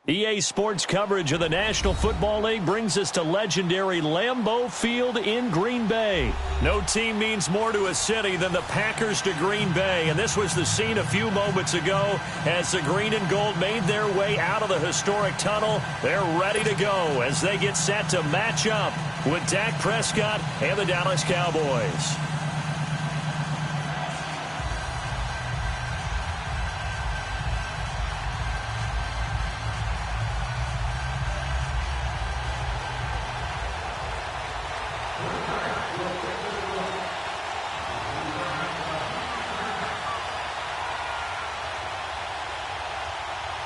EA Sports coverage of the National Football League brings us to legendary Lambeau Field in Green Bay. No team means more to a city than the Packers to Green Bay, and this was the scene a few moments ago as the green and gold made their way out of the historic tunnel. They're ready to go as they get set to match up with Dak Prescott and the Dallas Cowboys.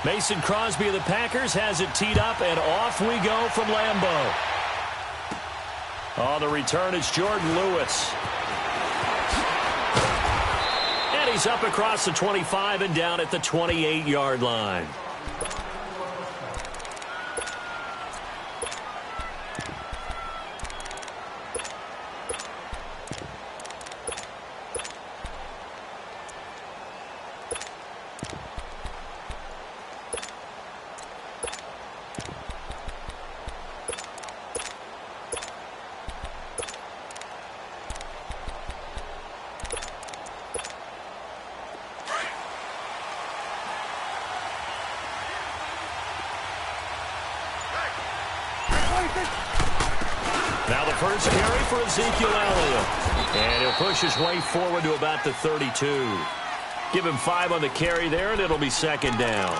Mason Crosby of the Packers has it teed up, and off we go from Lambeau. On the return, it's Jordan Lewis. And he's up across the 25 and down at the 28-yard line. Now the first carry for Ezekiel Elliott. And he'll push his way forward to about the 32. Give him 5 on the carry there, and it'll be second down.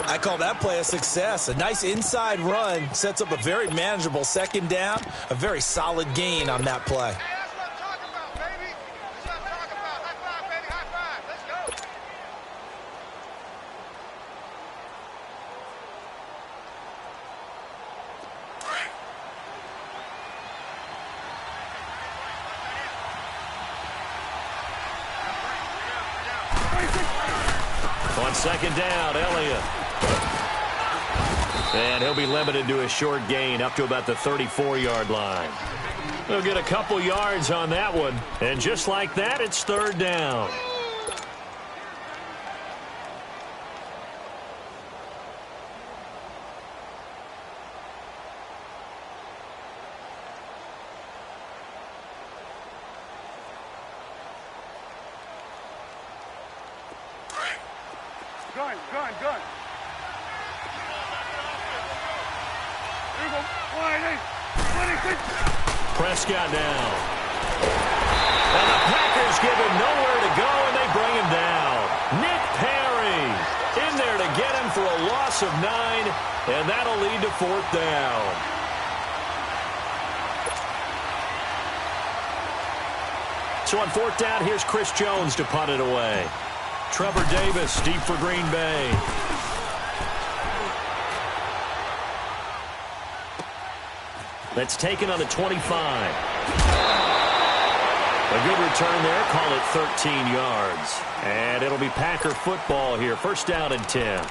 I call that play a success. A nice inside run sets up a very manageable second down. A very solid gain on that play. On second down, Elliott. And he'll be limited to a short gain up to about the 34-yard line. He'll get a couple yards on that one. And just like that, it's third down. Gun. Prescott now. And the Packers give him nowhere to go, and they bring him down. Nick Perry in there to get him for a loss of 9, and that'll lead to fourth down. So on fourth down, here's Chris Jones to punt it away. Trevor Davis deep for Green Bay. That's taken on the 25. A good return there. Call it 13 yards. And it'll be Packer football here. First down and 10.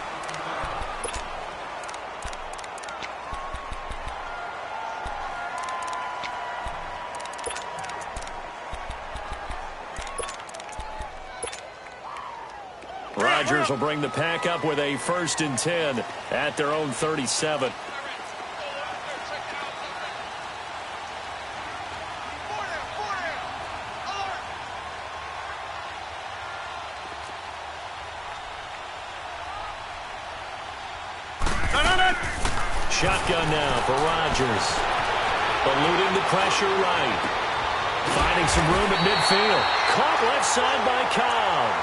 Rodgers will bring the Pack up with a 1st and 10 at their own 37. Shotgun now for Rodgers. Eluding the pressure right. Finding some room at midfield. Caught left side by Cobb.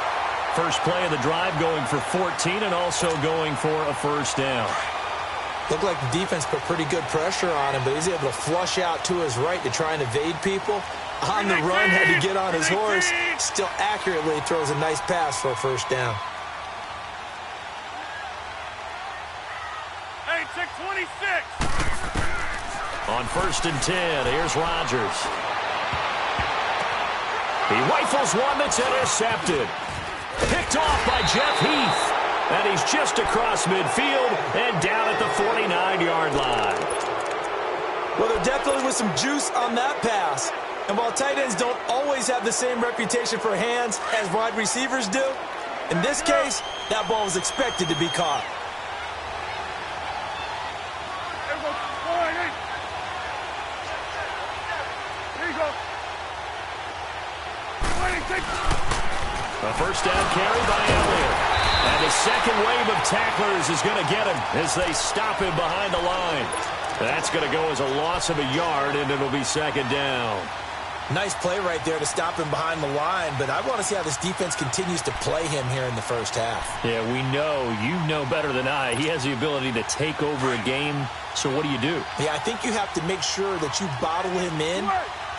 First play of the drive going for 14 and also going for a first down. Looked like the defense put pretty good pressure on him, but he's able to flush out to his right to try and evade people. On the run, had to get on his horse. Still accurately throws a nice pass for a first down. Hey, 626. On 1st and 10, here's Rodgers. He rifles one that's intercepted. Picked off by Jeff Heath. And he's just across midfield and down at the 49-yard line. Well, there definitely was some juice on that pass. And while tight ends don't always have the same reputation for hands as wide receivers do, in this case, that ball was expected to be caught. A first down carry by Elliott. And the second wave of tacklers is going to get him as they stop him behind the line. That's going to go as a loss of a yard, and it'll be second down. Nice play right there to stop him behind the line, but I want to see how this defense continues to play him here in the first half. Yeah, we know. You know better than I. He has the ability to take over a game, so what do you do? Yeah, I think you have to make sure that you bottle him in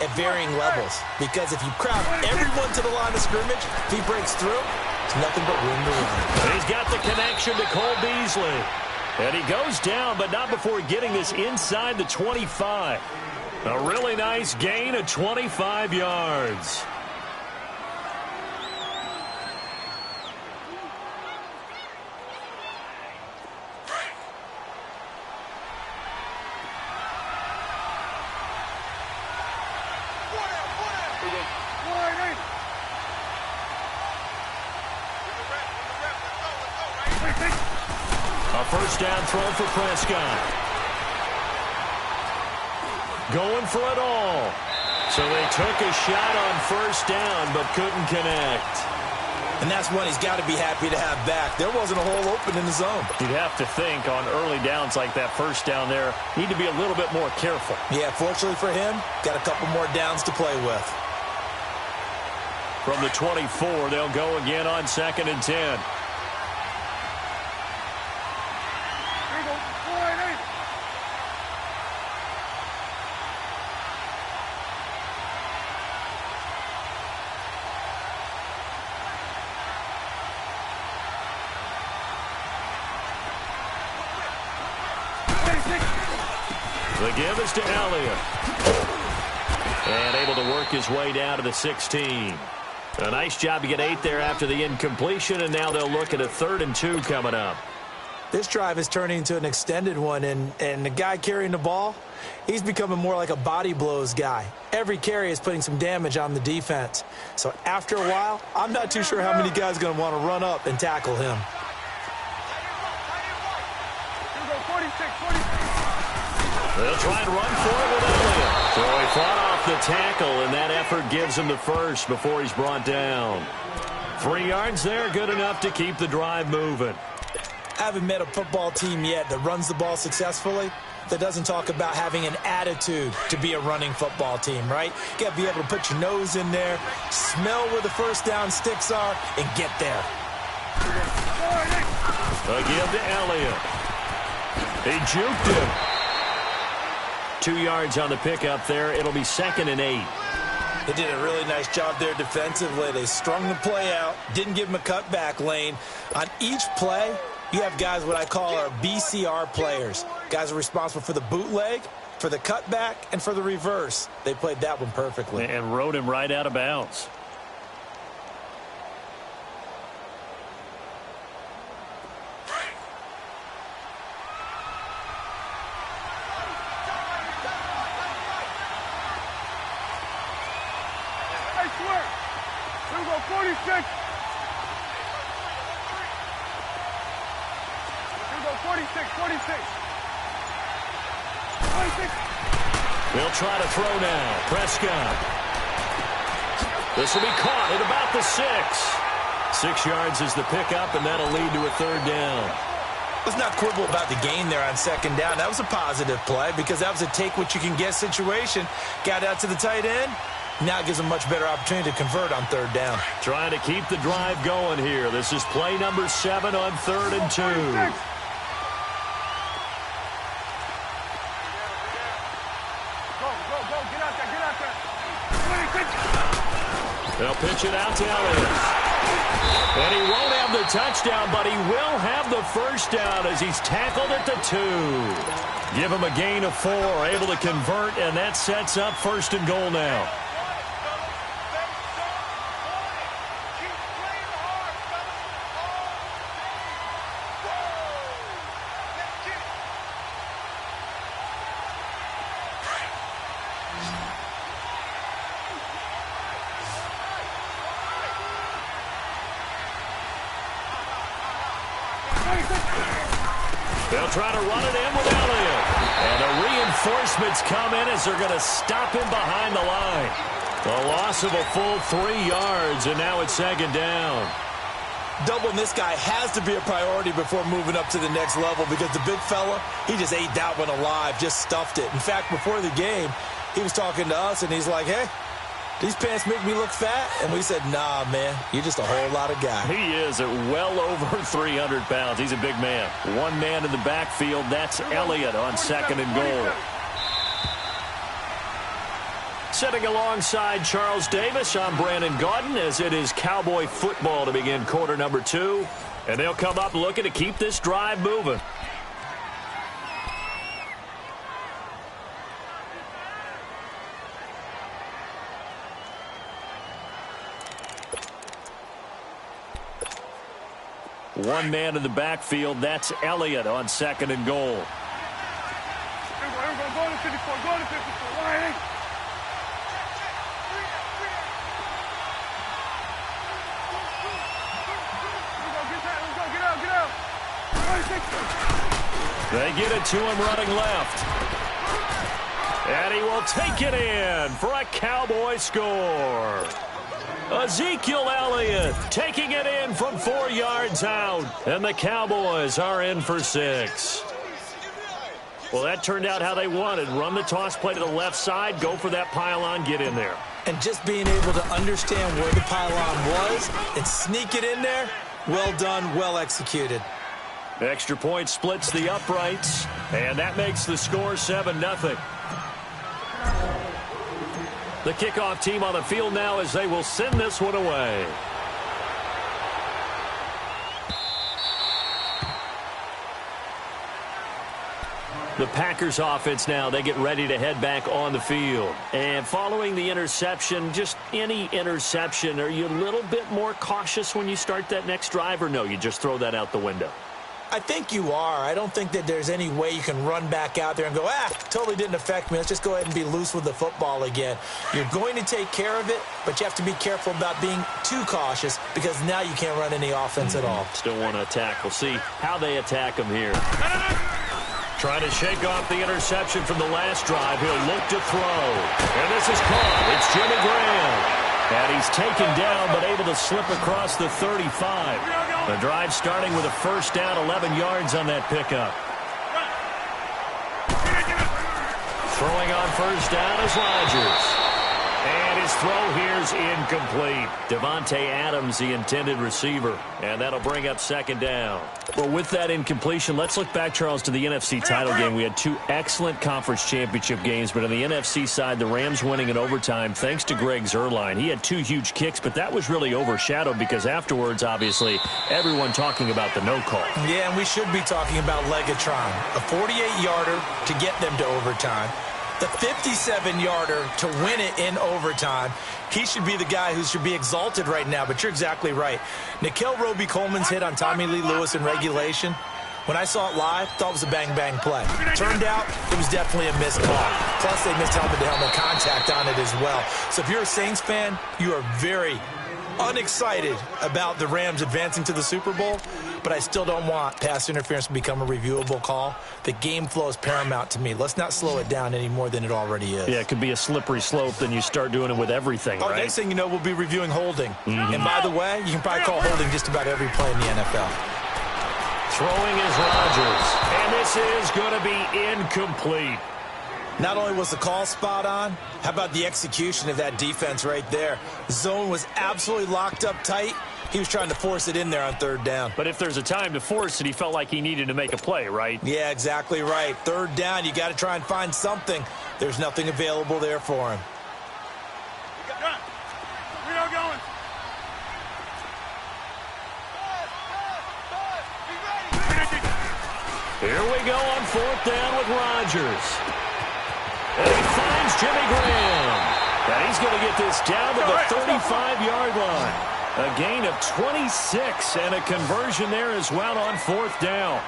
at varying levels, because if you crowd everyone to the line of scrimmage, if he breaks through, it's nothing but room to run. He's got the connection to Cole Beasley. And he goes down, but not before getting this inside the 25. A really nice gain of 25 yards. A first down throw for Prescott. Going for it all. So they took a shot on first down, but couldn't connect. And that's one he's got to be happy to have back. There wasn't a hole open in the zone. You'd have to think on early downs like that first down there, need to be a little bit more careful. Yeah, fortunately for him, got a couple more downs to play with. From the 24, they'll go again on 2nd and 10. The give is to Elliott. And able to work his way down to the 16. A nice job to get 8 there after the incompletion, and now they'll look at a 3rd and 2 coming up. This drive is turning into an extended one, and the guy carrying the ball, he's becoming more like a body blows guy. Every carry is putting some damage on the defense. So after a while, I'm not too sure how many guys are going to want to run up and tackle him. They'll try and run for it with Elliott. So he fought off the tackle, and that effort gives him the first before he's brought down. 3 yards there, good enough to keep the drive moving. I haven't met a football team yet that runs the ball successfully that doesn't talk about having an attitude to be a running football team, right? You got to be able to put your nose in there, smell where the first down sticks are, and get there. A give to Elliott. He juked him. 2 yards on the pickup there. It'll be 2nd and 8. They did a really nice job there defensively. They strung the play out, didn't give him a cutback lane. On each play, you have guys what I call our BCR players. Guys are responsible for the bootleg, for the cutback, and for the reverse. They played that one perfectly. And rode him right out of bounds. They'll try to throw now. Prescott. This will be caught at about the 6. 6 yards is the pickup, and that'll lead to a 3rd down. Let's not quibble about the gain there on 2nd down. That was a positive play because that was a take-what-you-can-get situation. Got out to the tight end. Now it gives them a much better opportunity to convert on 3rd down. Trying to keep the drive going here. This is play number 7 on 3rd and 2. They'll pitch it out to Elliott. And he won't have the touchdown, but he will have the first down as he's tackled at the 2. Give him a gain of 4, able to convert, and that sets up 1st and goal now. They'll try to run it in with Elliott. And the reinforcements come in as they're going to stop him behind the line. A loss of a full 3 yards, and now it's second down. Doubling this guy has to be a priority before moving up to the next level because the big fella, he just ate that one alive, just stuffed it. In fact, before the game, he was talking to us, and he's like, hey, these pants make me look fat? And we said, nah, man, you're just a whole lot of guy. He is at well over 300 pounds. He's a big man. One man in the backfield. That's Elliott on second and goal. Sitting alongside Charles Davis, I'm Brandon Gaudin, as it is Cowboy football to begin quarter number 2. And they'll come up looking to keep this drive moving. One man in the backfield. That's Elliott on second and goal. Here we go. Go to 54. Go to 54. Right. They get it to him running left. And he will take it in for a Cowboy score. Ezekiel Elliott taking it in from 4 yards out. And the Cowboys are in for 6. Well, that turned out how they wanted. Run the toss play to the left side, go for that pylon, get in there. And just being able to understand where the pylon was and sneak it in there, well done, well executed. Extra point splits the uprights, and that makes the score 7-0. The kickoff team on the field now as they will send this one away. The Packers offense now, they get ready to head back on the field. And following the interception, just any interception, are you a little bit more cautious when you start that next drive, or no, you just throw that out the window? I think you are. I don't think that there's any way you can run back out there and go, totally didn't affect me. Let's just go ahead and be loose with the football again. You're going to take care of it, but you have to be careful about being too cautious because now you can't run any offense at all. Still want to attack. We'll see how they attack him here. Trying to shake off the interception from the last drive. He'll look to throw. And this is caught. It's Jimmy Graham. And he's taken down but able to slip across the 35. The drive starting with a first down, 11 yards on that pickup. Throwing on first down is Rodgers. And his throw here's incomplete. Devontae Adams, the intended receiver. And that'll bring up second down. Well, with that incompletion, let's look back, Charles, to the NFC title game. We had 2 excellent conference championship games, but on the NFC side, the Rams winning in overtime thanks to Greg Zuerlein. He had 2 huge kicks, but that was really overshadowed because afterwards, obviously, everyone talking about the no call. Yeah, and we should be talking about Legatron. A 48-yarder to get them to overtime. The 57-yarder to win it in overtime. He should be the guy who should be exalted right now, but you're exactly right. Nickell Roby-Coleman's hit on Tommy Lee Lewis in regulation, when I saw it live, thought it was a bang-bang play. Turned out, it was definitely a missed call. Plus, they missed helmet-to-helmet contact on it as well. So if you're a Saints fan, you are very unexcited about the Rams advancing to the Super Bowl, but I still don't want pass interference to become a reviewable call. The game flow is paramount to me. Let's not slow it down any more than it already is. Yeah, it could be a slippery slope, then you start doing it with everything, right? Next thing you know, we'll be reviewing holding. And by the way, you can probably call holding just about every play in the NFL. Throwing is Rodgers, and this is going to be incomplete. Not only was the call spot on, how about the execution of that defense right there? The zone was absolutely locked up tight. He was trying to force it in there on third down. But if there's a time to force it, he felt like he needed to make a play, right? Yeah, exactly right. Third down, you got to try and find something. There's nothing available there for him. We are going. Here we go on fourth down with Rodgers. And he finds Jimmy Graham. And he's going to get this down to the 35-yard line. A gain of 26 and a conversion there as well on fourth down.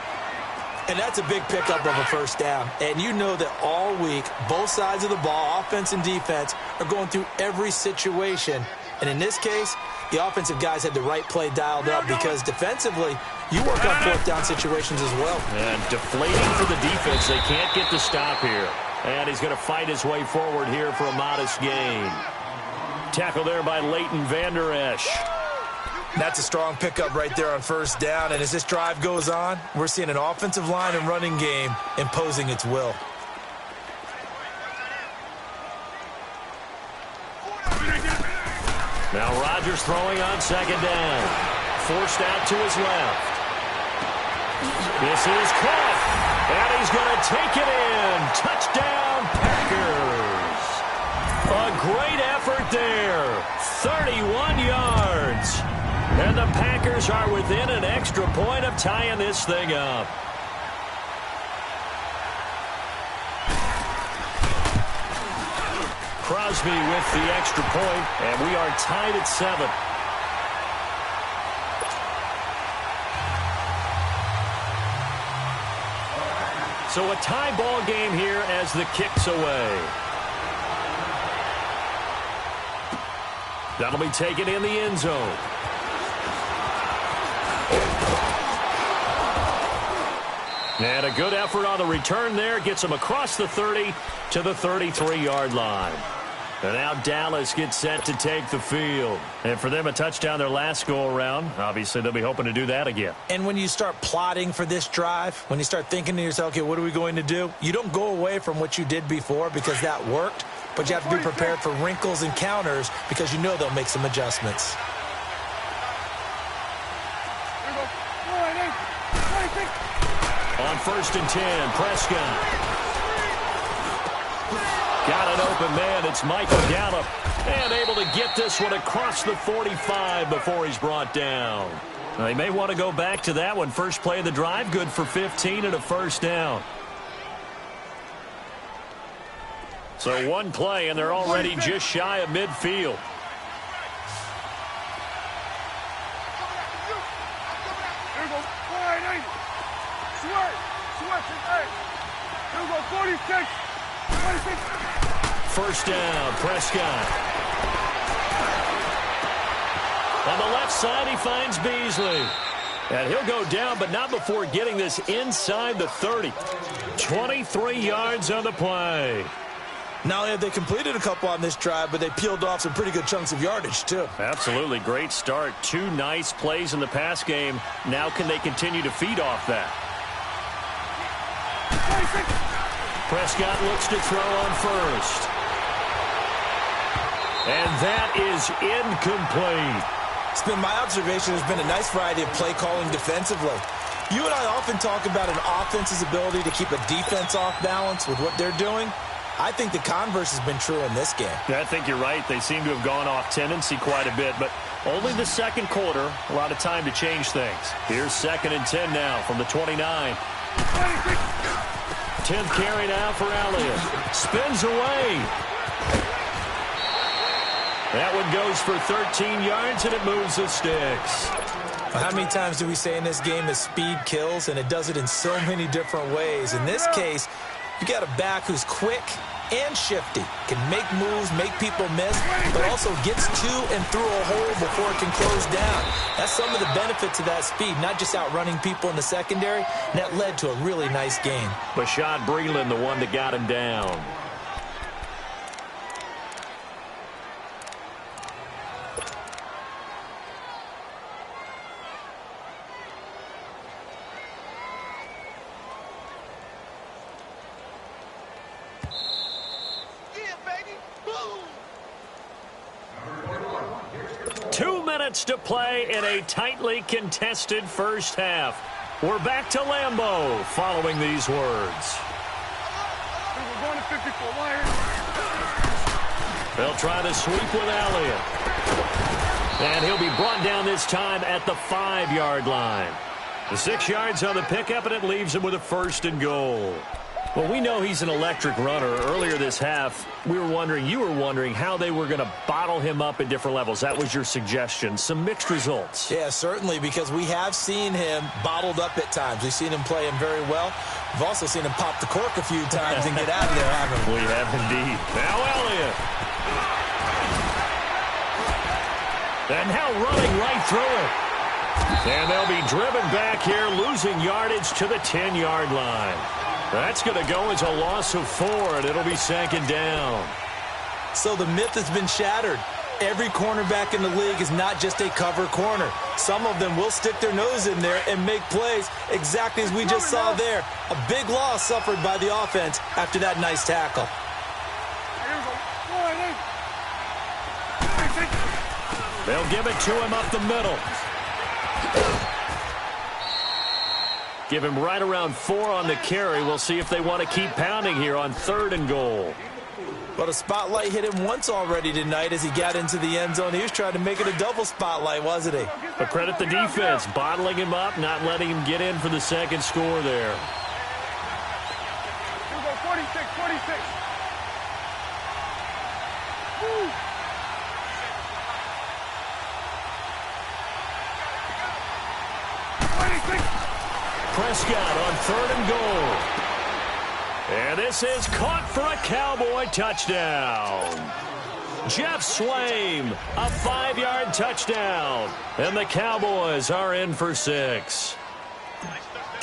And that's a big pickup of a first down. And you know that all week, both sides of the ball, offense and defense, are going through every situation. And in this case, the offensive guys had the right play dialed up because defensively, you work on fourth down situations as well. And deflating for the defense. They can't get the stop here. And he's going to fight his way forward here for a modest gain. Tackle there by Leighton Vander Esch. That's a strong pickup right there on first down. And as this drive goes on, we're seeing an offensive line and running game imposing its will. Now Rodgers throwing on second down. Forced out to his left. This is caught. And he's going to take it in. Touchdown, Packers. A great effort there. 31 yards. And the Packers are within an extra point of tying this thing up. Crosby with the extra point, and we are tied at 7. So a tie ball game here as the kick's away. That'll be taken in the end zone. And a good effort on the return there. Gets him across the 30 to the 33-yard line. And now Dallas gets set to take the field. And for them, a touchdown their last go-around. Obviously, they'll be hoping to do that again. And when you start plotting for this drive, when you start thinking to yourself, okay, what are we going to do? You don't go away from what you did before because that worked. But you have to be prepared for wrinkles and counters because you know they'll make some adjustments. On 1st and 10, Prescott. Got an open man. It's Michael Gallup. And able to get this one across the 45 before he's brought down. Now, they may want to go back to that one. First play of the drive, good for 15 and a first down. So one play, and they're already just shy of midfield. Here we go. 46. 26. First down, Prescott. On the left side, he finds Beasley. And he'll go down, but not before getting this inside the 30. 23 yards on the play. Not only have they completed a couple on this drive, but they peeled off some pretty good chunks of yardage, too. Absolutely. Great start. 2 nice plays in the pass game. Now can they continue to feed off that? 26. Prescott looks to throw on first. And that is incomplete. It's been my observation there's been a nice variety of play calling defensively. You and I often talk about an offense's ability to keep a defense off balance with what they're doing. I think the converse has been true in this game. I think you're right. They seem to have gone off tendency quite a bit, but only the second quarter, a lot of time to change things. Here's 2nd and 10 now from the 29. 10th carry now for Elliott. Spins away. That one goes for 13 yards, and it moves the sticks. How many times do we say in this game that speed kills, and it does it in so many different ways? In this case, you got a back who's quick and shifty, can make moves, make people miss, but also gets to and through a hole before it can close down. That's some of the benefits of that speed, not just outrunning people in the secondary, and that led to a really nice game. Bashaud Breeland, the one that got him down. To play in a tightly contested first half. We're back to Lambeau following these words. We're going to 54 wire. They'll try to sweep with Elliott. And he'll be brought down this time at the 5-yard line. The 6 yards on the pickup, and it leaves him with a 1st and goal. Well, we know he's an electric runner. Earlier this half, you were wondering how they were going to bottle him up at different levels. That was your suggestion. Some mixed results. Yeah, certainly, because we have seen him bottled up at times. We've seen him play him very well. We've also seen him pop the cork a few times and get out of there, haven't we? We have indeed. Now Elliott. And now running right through it. And they'll be driven back here, losing yardage to the 10-yard line. That's going to go as a loss of 4, and it'll be 2nd down. So the myth has been shattered. Every cornerback in the league is not just a cover corner. Some of them will stick their nose in there and make plays exactly as we just saw there. A big loss suffered by the offense after that nice tackle. They'll give it to him up the middle. Give him right around 4 on the carry. We'll see if they want to keep pounding here on 3rd and goal. But a spotlight hit him once already tonight as he got into the end zone. He was trying to make it a double spotlight, wasn't he? But credit the defense, bottling him up, not letting him get in for the second score there. Here we go, 46, 46. Woo. Prescott on 3rd and goal. And this is caught for a Cowboy touchdown. Jeff Swaim, a 5-yard touchdown. And the Cowboys are in for 6.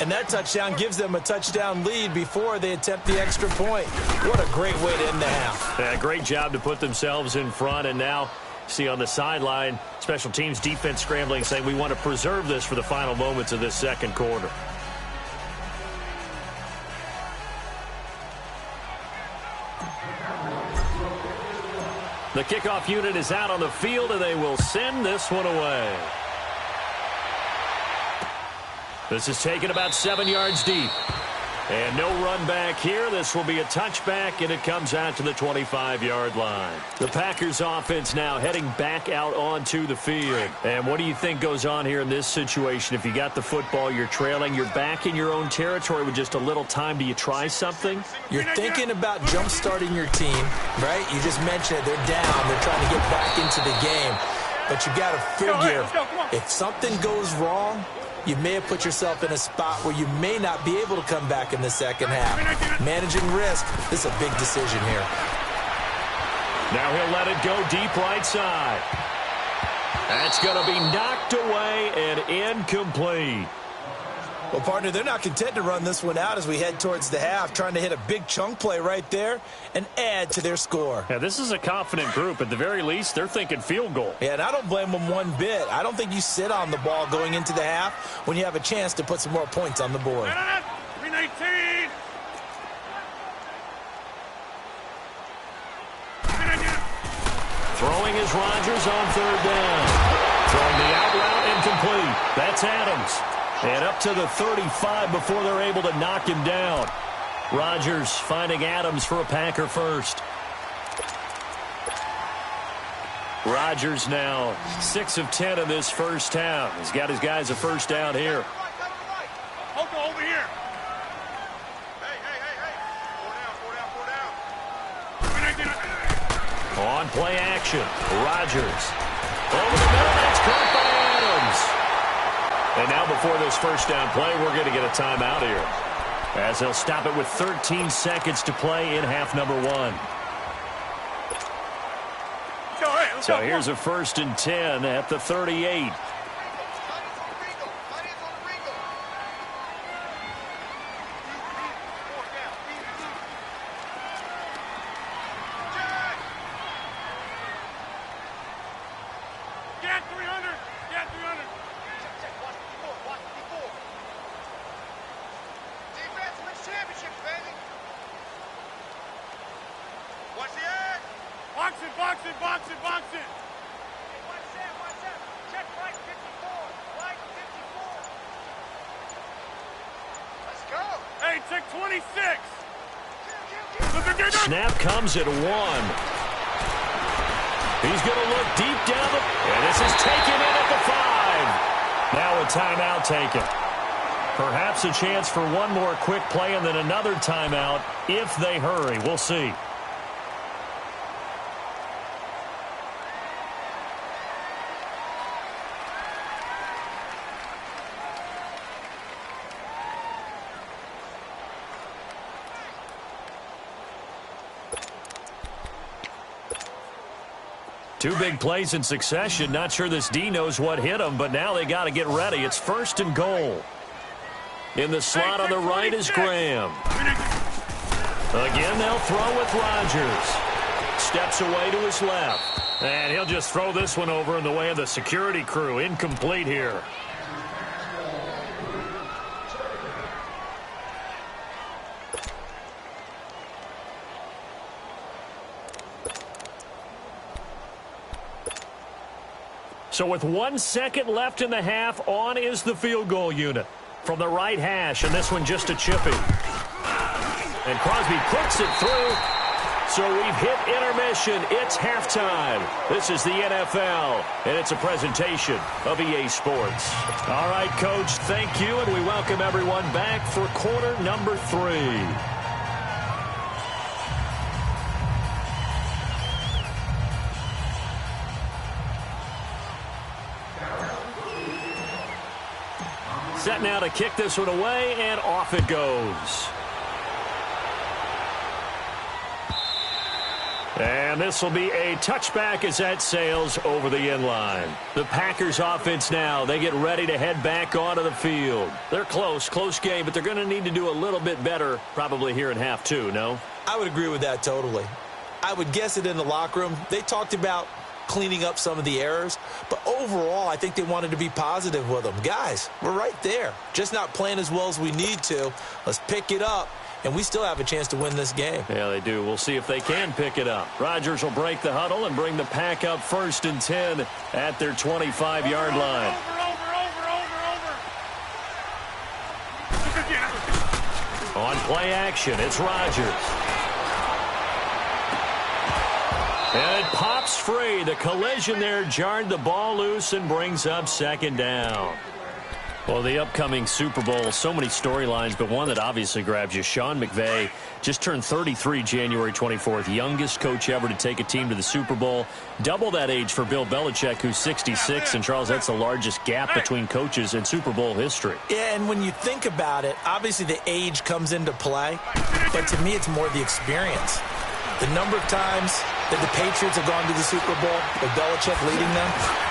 And that touchdown gives them a touchdown lead before they attempt the extra point. What a great way to end the half. Yeah, great job to put themselves in front. And now, see on the sideline, special teams defense scrambling, saying we want to preserve this for the final moments of this second quarter. The kickoff unit is out on the field, and they will send this one away. This is taken about 7 yards deep. And no run back here. This will be a touchback, and it comes out to the 25-yard line. The Packers offense now heading back out onto the field. And what do you think goes on here in this situation? If you got the football, you're trailing, you're back in your own territory with just a little time. Do you try something? You're thinking about jump-starting your team, right? You just mentioned it. They're down. They're trying to get back into the game. But you got to figure, if something goes wrong, you may have put yourself in a spot where you may not be able to come back in the second half. Managing risk, this is a big decision here. Now he'll let it go deep right side. That's going to be knocked away and incomplete. Well, partner, they're not content to run this one out as we head towards the half, trying to hit a big chunk play right there and add to their score. Yeah, this is a confident group. At the very least, they're thinking field goal. Yeah, and I don't blame them one bit. I don't think you sit on the ball going into the half when you have a chance to put some more points on the board. 319. Throwing is Rodgers on 3rd down. Throwing the out route incomplete. That's Adams. And up to the 35 before they're able to knock him down. Rodgers finding Adams for a Packer first. Rodgers now 6 of 10 in this first half. He's got his guys a first down here. Hoka over here. Hey. On play action, Rodgers. Over the middle, that's caught by Adams. And now before this first down play, we're going to get a timeout here, as they'll stop it with 13 seconds to play in half number 1. So here's a 1st and 10 at the 38. Get 300. Get 300. Defense wins championships, baby. Watch the edge. Box it, box it, box it, box it. Hey, watch that, watch that. Check right 54. Right 54. Let's go. Hey, check 26. Snap comes at 1. He's going to look deep down the... And this is taken in at the 5. Now a timeout taken. Perhaps a chance for one more quick play and then another timeout if they hurry. We'll see. Two big plays in succession. Not sure this D knows what hit him, but now they got to get ready. It's 1st and goal. In the slot on the right is Graham. Again, they'll throw with Rodgers. steps away to his left. And he'll just throw this one over in the way of the security crew. Incomplete here. So with 1 second left in the half, on is the field goal unit. From the right hash, and this one just a chippy. And Crosby puts it through. So we've hit intermission. It's halftime. This is the NFL, and it's a presentation of EA Sports. All right, Coach, thank you, and we welcome everyone back for quarter number 3. Set now to kick this one away, and off it goes. And this will be a touchback as that sails over the inline. The Packers offense now, they get ready to head back onto the field. They're close game, but they're going to need to do a little bit better probably here in half 2, no? I would agree with that totally. I would guess it in the locker room. They talked about cleaning up some of the errors, but overall I think they wanted to be positive with them. Guys, we're right there, just not playing as well as we need to. Let's pick it up, and we still have a chance to win this game. Yeah, they do. We'll see if they can pick it up. Rodgers will break the huddle and bring the Pack up 1st and 10 at their 25-yard line. On play action, it's Rodgers. And it pops free. The collision there jarred the ball loose and brings up 2nd down. Well, the upcoming Super Bowl, so many storylines, but one that obviously grabs you. Sean McVay just turned 33 January 24th, youngest coach ever to take a team to the Super Bowl. Double that age for Bill Belichick, who's 66. And, Charles, that's the largest gap between coaches in Super Bowl history. Yeah, and when you think about it, obviously the age comes into play, but to me it's more the experience. The number of times that the Patriots have gone to the Super Bowl with Belichick leading them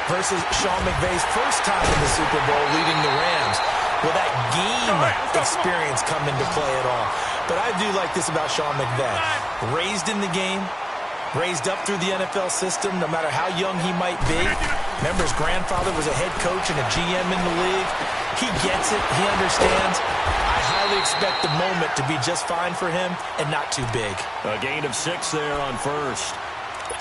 versus Sean McVay's first time in the Super Bowl leading the Rams. Will that game experience come into play at all? But I do like this about Sean McVay. Raised in the game, raised up through the NFL system, no matter how young he might be. Remember, his grandfather was a head coach and a GM in the league. He gets it. He understands. I highly expect the moment to be just fine for him and not too big. A gain of 6 there on 1st.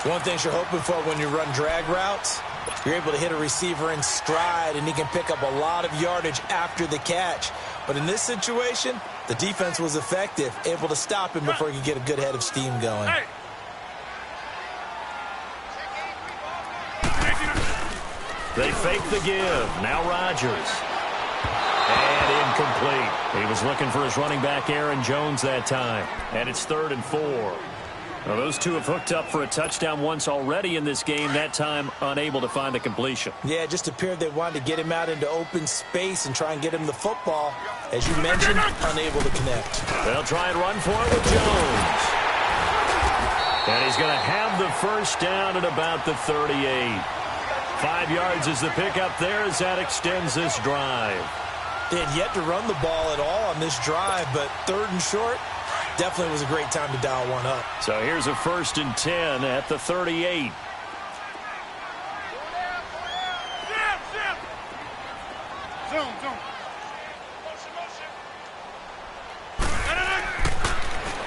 One thing you're hoping for when you run drag routes, you're able to hit a receiver in stride, and he can pick up a lot of yardage after the catch. But in this situation, the defense was effective, able to stop him before he could get a good head of steam going. They fake the give. Now Rodgers. And incomplete. He was looking for his running back, Aaron Jones, that time. And it's 3rd and 4. Well, those two have hooked up for a touchdown once already in this game, that time unable to find the completion. Yeah, it just appeared they wanted to get him out into open space and try and get him the football. As you mentioned, unable to connect. They'll try and run for it with Jones. And he's going to have the 1st down at about the 38. 5 yards is the pickup there as that extends this drive. They had yet to run the ball at all on this drive, but 3rd and short, definitely was a great time to dial one up. So here's a 1st and 10 at the 38.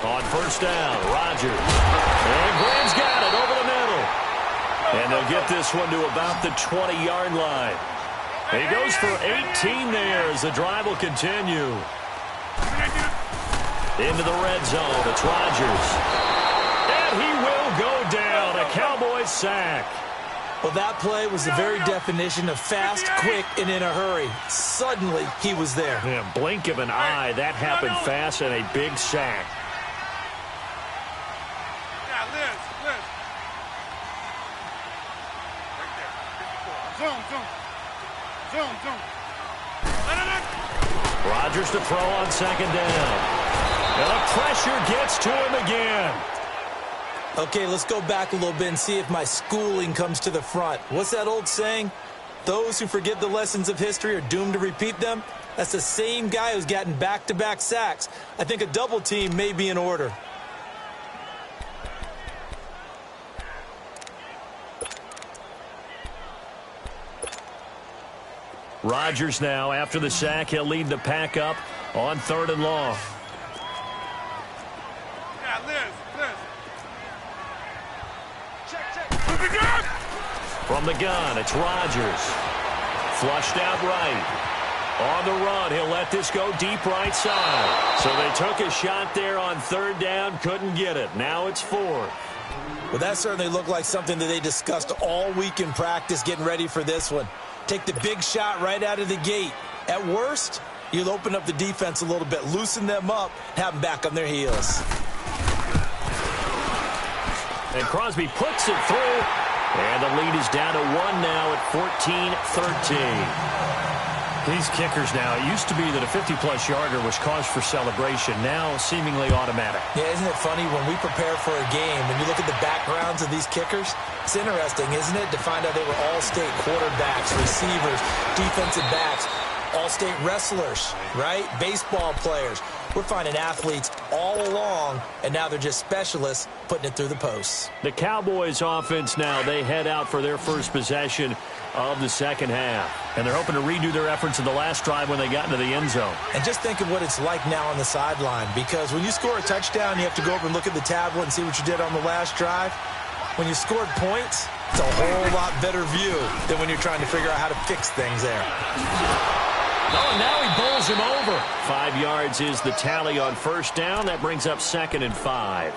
On 1st down, Rodgers. And Graham's got it over the middle. And they'll get this one to about the 20-yard line. He goes for 18 there as the drive will continue. Into the red zone, it's Rodgers. And he will go down, a Cowboys sack. Well, that play was the very definition of fast, quick, and in a hurry. Suddenly, he was there. Yeah, blink of an eye, that happened fast and a big sack. Rodgers to throw on 2nd down. And the pressure gets to him again. Okay, let's go back a little bit and see if my schooling comes to the front. What's that old saying? Those who forget the lessons of history are doomed to repeat them. That's the same guy who's gotten back-to-back sacks. I think a double team may be in order. Rodgers now, after the sack, he'll lead the pack up on 3rd and long. Yeah, Liz. Check. From the gun, it's Rodgers. Flushed out right. On the run, he'll let this go deep right side. So they took a shot there on 3rd down, couldn't get it. Now it's 4th. Well, that certainly looked like something that they discussed all week in practice getting ready for this one. Take the big shot right out of the gate. At worst, you'll open up the defense a little bit, loosen them up, have them back on their heels. And Crosby puts it through. And the lead is down to 1 now at 14-13. These kickers now, it used to be that a 50-plus yarder was cause for celebration. Now seemingly automatic. Yeah, isn't it funny when we prepare for a game, when you look at the backgrounds of these kickers, it's interesting, isn't it, to find out they were all-state quarterbacks, receivers, defensive backs, all-state wrestlers, right? Baseball players. We're finding athletes all along, and now they're just specialists putting it through the posts. The Cowboys offense now, they head out for their first possession of the second half. And they're hoping to redo their efforts in the last drive when they got into the end zone. And just think of what it's like now on the sideline, because when you score a touchdown, you have to go over and look at the tablet and see what you did on the last drive. When you scored points, it's a whole lot better view than when you're trying to figure out how to fix things there. Oh, and now he bowls him over. 5 yards is the tally on 1st down. That brings up 2nd and 5.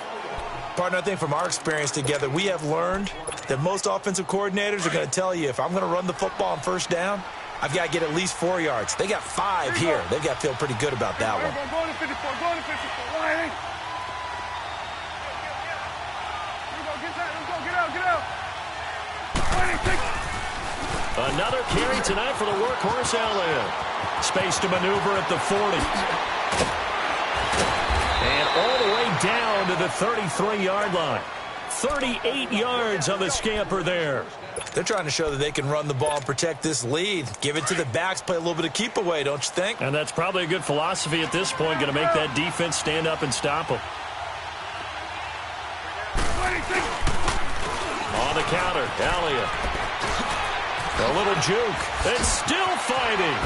Partner, I think from our experience together, we have learned that most offensive coordinators are going to tell you, if I'm going to run the football on 1st down, I've got to get at least 4 yards. They got 5 here. They've got to feel pretty good about that one. Go to 54. Go to 54. Line. Get out. Another carry tonight for the workhorse Elliott. Space to maneuver at the 40. And all the way down to the 33-yard line. 38 yards on the scamper there. They're trying to show that they can run the ball and protect this lead. Give it to the backs, play a little bit of keep away, don't you think? And that's probably a good philosophy at this point, going to make that defense stand up and stop them. On the counter, Elliott. A little juke. It's still fighting.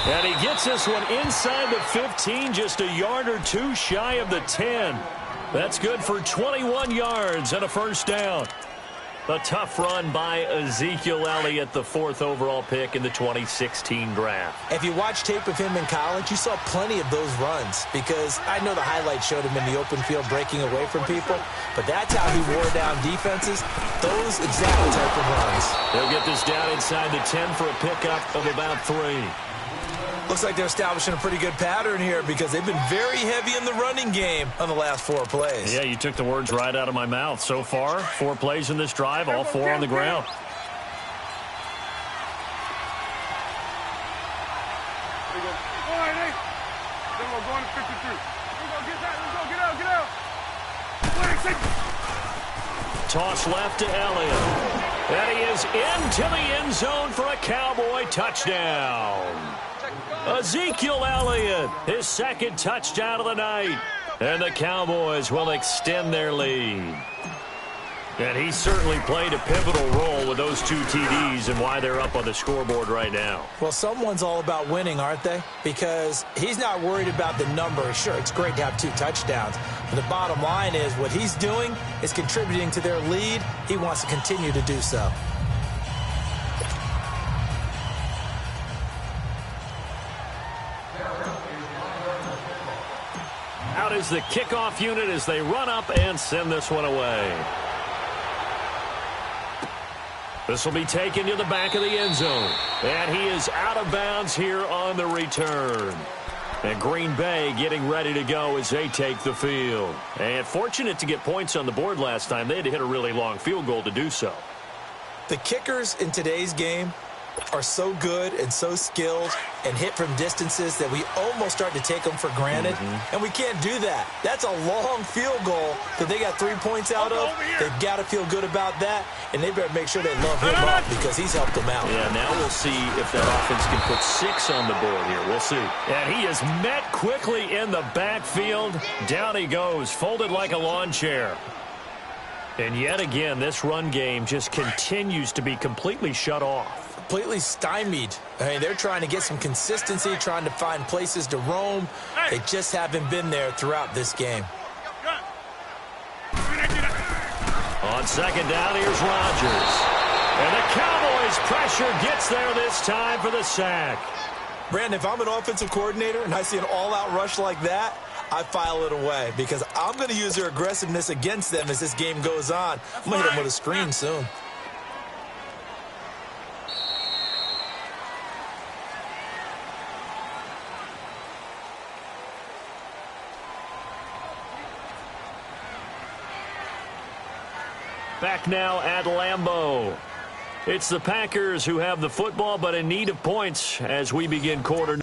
And he gets this one inside the 15, just a yard or two shy of the 10. That's good for 21 yards and a 1st down. A tough run by Ezekiel Elliott, the 4th overall pick in the 2016 draft. If you watch tape of him in college, you saw plenty of those runs, because I know the highlights showed him in the open field breaking away from people, but that's how he wore down defenses, those exact type of runs. They'll get this down inside the 10 for a pickup of about 3. Looks like they're establishing a pretty good pattern here, because they've been very heavy in the running game on the last 4 plays. Yeah, you took the words right out of my mouth. So far, 4 plays in this drive, all 4 on the ground. All right, hey. Then we're going to 53. Get out. Toss left to Elliott. And he is into the end zone for a Cowboy touchdown. Ezekiel Elliott, his 2nd touchdown of the night. And the Cowboys will extend their lead. And he certainly played a pivotal role with those 2 TDs and why they're up on the scoreboard right now. Well, someone's all about winning, aren't they? Because he's not worried about the number. Sure, it's great to have 2 touchdowns. But the bottom line is what he's doing is contributing to their lead. He wants to continue to do so. Out is the kickoff unit as they run up and send this one away. This will be taken to the back of the end zone. And he is out of bounds here on the return. And Green Bay getting ready to go as they take the field. And fortunate to get points on the board last time. They had to hit a really long field goal to do so. The kickers in today's game are so good and so skilled and hit from distances that we almost start to take them for granted. And we can't do that. That's a long field goal that they got 3 points out of. They've got to feel good about that, and they better make sure they love him up because he's helped them out. Yeah, now we'll see if that offense can put 6 on the board here. We'll see. And he is met quickly in the backfield. Down he goes, folded like a lawn chair. And yet again, this run game just continues to be completely shut off. completely stymied. I mean, they're trying to get some consistency, trying to find places to roam. They just haven't been there throughout this game. On second down, here's Rodgers. And the Cowboys' pressure gets there this time for the sack. Brandon, if I'm an offensive coordinator and I see an all-out rush like that, I file it away because I'm going to use their aggressiveness against them as this game goes on. I'm going to hit them with a screen soon. Back now at Lambeau. It's the Packers who have the football, but in need of points as we begin quarter.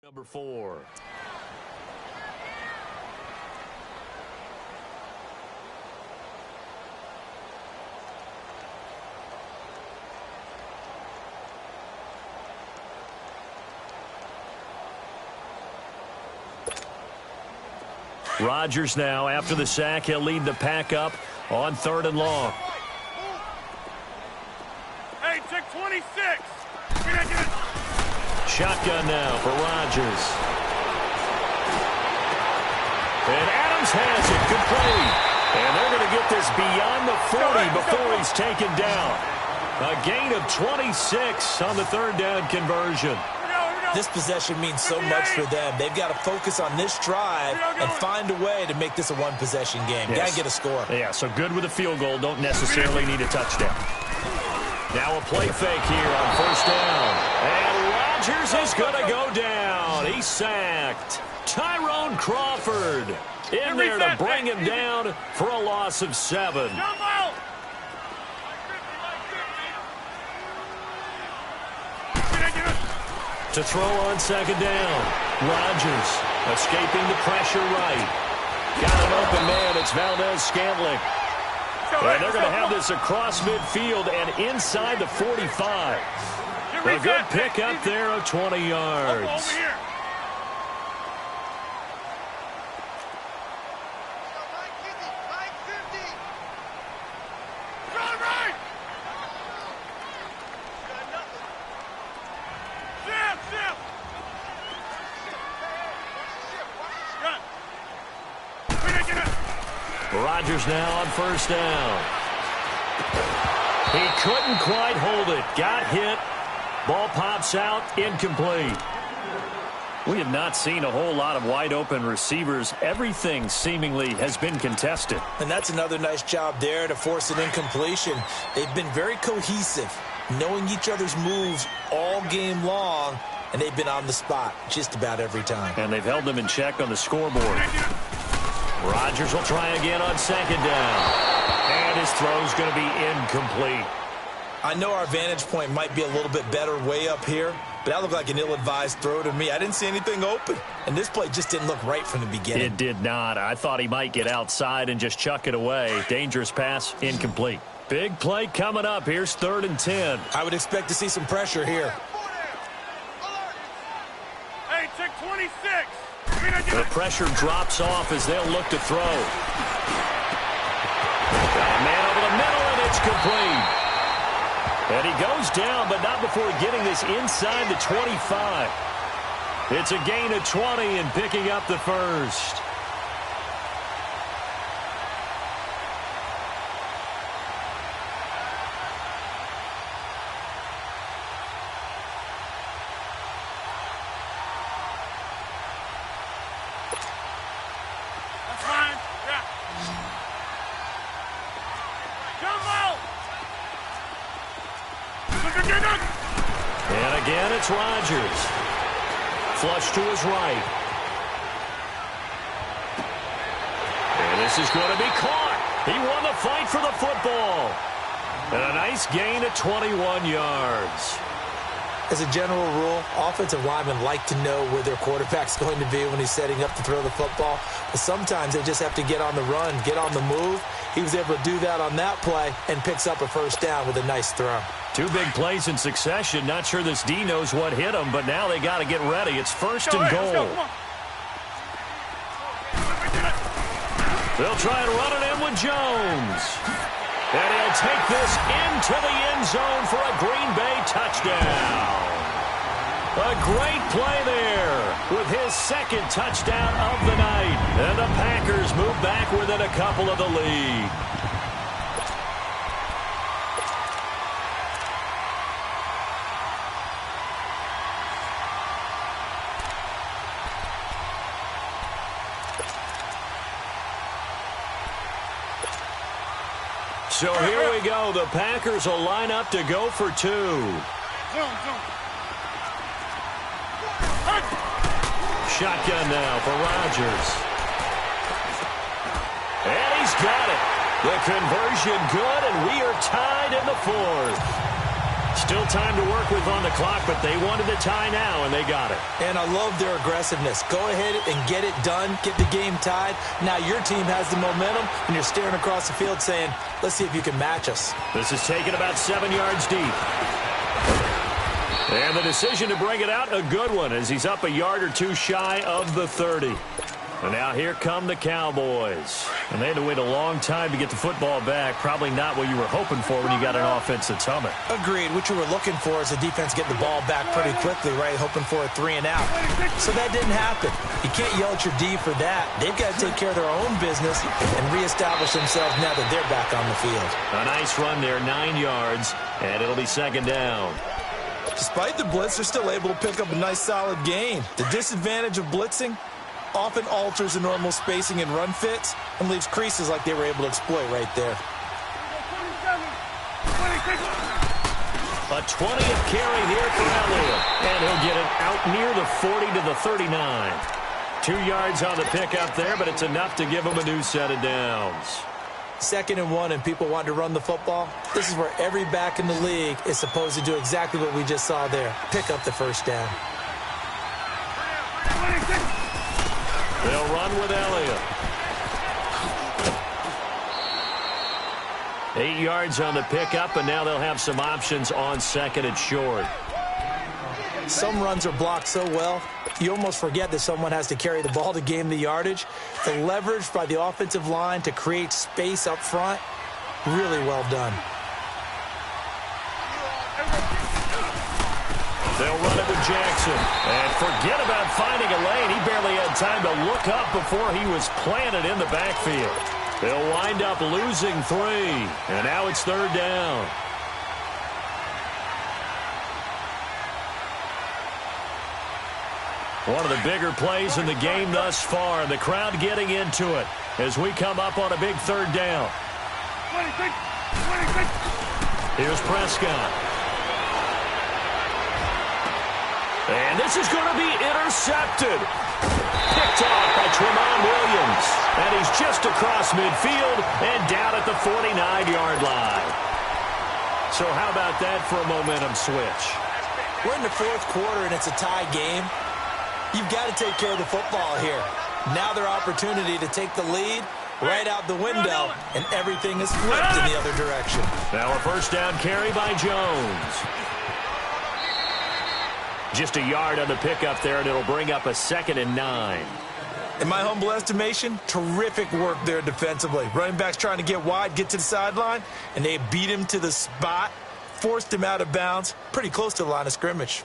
Number 4. Rodgers now, after the sack, he'll lead the pack up on 3rd and long. Hey, check 26. Shotgun now for Rodgers. And Adams has it, complete. And they're going to get this beyond the 40 before he's taken down. A gain of 26 on the 3rd down conversion. This possession means so much for them. They've got to focus on this drive and find a way to make this a one-possession game. Yes. Got to get a score. Yeah, so good with a field goal. Don't necessarily need a touchdown. Now a play fake here on 1st down. And Rodgers is going to go down. He's sacked. Tyrone Crawford in there to bring him down for a loss of 7. To throw on 2nd down. Rodgers escaping the pressure right. Got an open man. It's Valdez-Scantling. And they're going to have this across midfield and inside the 45. A good pick up there of 20 yards. Rodgers now on 1st down. He couldn't quite hold it. Got hit. Ball pops out. Incomplete. We have not seen a whole lot of wide-open receivers. Everything seemingly has been contested. And that's another nice job there to force an incompletion. They've been very cohesive, knowing each other's moves all game long, and they've been on the spot just about every time. And they've held them in check on the scoreboard. Rodgers will try again on 2nd down. And his throw's going to be incomplete. I know our vantage point might be a little bit better way up here, but that looked like an ill-advised throw to me. I didn't see anything open, and this play just didn't look right from the beginning. It did not. I thought he might get outside and just chuck it away. Dangerous pass, incomplete. Big play coming up. Here's 3rd and 10. I would expect to see some pressure here. Hey, check 26. The pressure drops off as they'll look to throw. Got a man over the middle, and it's complete. And he goes down, but not before getting this inside the 25. It's a gain of 20 and picking up the 1st. And again, it's Rodgers. Flush to his right. And this is going to be caught. He won the fight for the football. And a nice gain of 21 yards. As a general rule, offensive linemen like to know where their quarterback's going to be when he's setting up to throw the football. But sometimes they just have to get on the run, get on the move, He was able to do that on that play and picks up a first down with a nice throw. 2 big plays in succession. Not sure this D knows what hit him, but now they got to get ready. It's first and goal. They'll try and run it in with Jones. And he'll take this into the end zone for a Green Bay touchdown. A great play there with his second touchdown of the night. And the Packers move back within a couple of the lead. So here we go. The Packers will line up to go for 2. Shotgun now for Rodgers. And he's got it. The conversion good, and we are tied in the 4th. Still time to work with on the clock, but they wanted the tie now, and they got it. And I love their aggressiveness. Go ahead and get it done. Get the game tied. Now your team has the momentum, and you're staring across the field saying, let's see if you can match us. This is taken about 7 yards deep. And the decision to bring it out, a good one, as he's up a yard or 2 shy of the 30. And now here come the Cowboys. And they had to wait a long time to get the football back. Probably not what you were hoping for when you got an offense that's humming. Agreed. What you were looking for is the defense getting the ball back pretty quickly, right? Hoping for a 3 and out. So that didn't happen. You can't yell at your D for that. They've got to take care of their own business and reestablish themselves now that they're back on the field. A nice run there, 9 yards, and it'll be second down. Despite the blitz, they're still able to pick up a nice solid gain. The disadvantage of blitzing often alters the normal spacing and run fits and leaves creases like they were able to exploit right there. A 20th carry here for Elliott. And he'll get it out near the 40 to the 39. 2 yards on the pickup there, but it's enough to give him a new set of downs. 2nd and 1 and people want to run the football. This is where every back in the league is supposed to do exactly what we just saw there. Pick up the first down. They'll run with Elliott. 8 yards on the pickup, and now they'll have some options on 2nd and short. Some runs are blocked so well, you almost forget that someone has to carry the ball to gain the yardage. The leverage by the offensive line to create space up front, really well done. They'll run it with Jackson. And forget about finding a lane. He barely had time to look up before he was planted in the backfield. They'll wind up losing 3. And now it's 3rd down. One of the bigger plays in the game thus far. The crowd getting into it as we come up on a big 3rd down. Here's Prescott. And this is going to be intercepted. Picked off by Tramon Williams. And he's just across midfield and down at the 49-yard line. So how about that for a momentum switch? We're in the 4th quarter and it's a tie game. You've got to take care of the football here. Now their opportunity to take the lead right out the window, and everything is flipped in the other direction. Now a first down carry by Jones. Just a yard on the pickup there, and it'll bring up a 2nd and 9. In my humble estimation, terrific work there defensively. Running backs trying to get wide, get to the sideline, and they beat him to the spot, forced him out of bounds, pretty close to the line of scrimmage.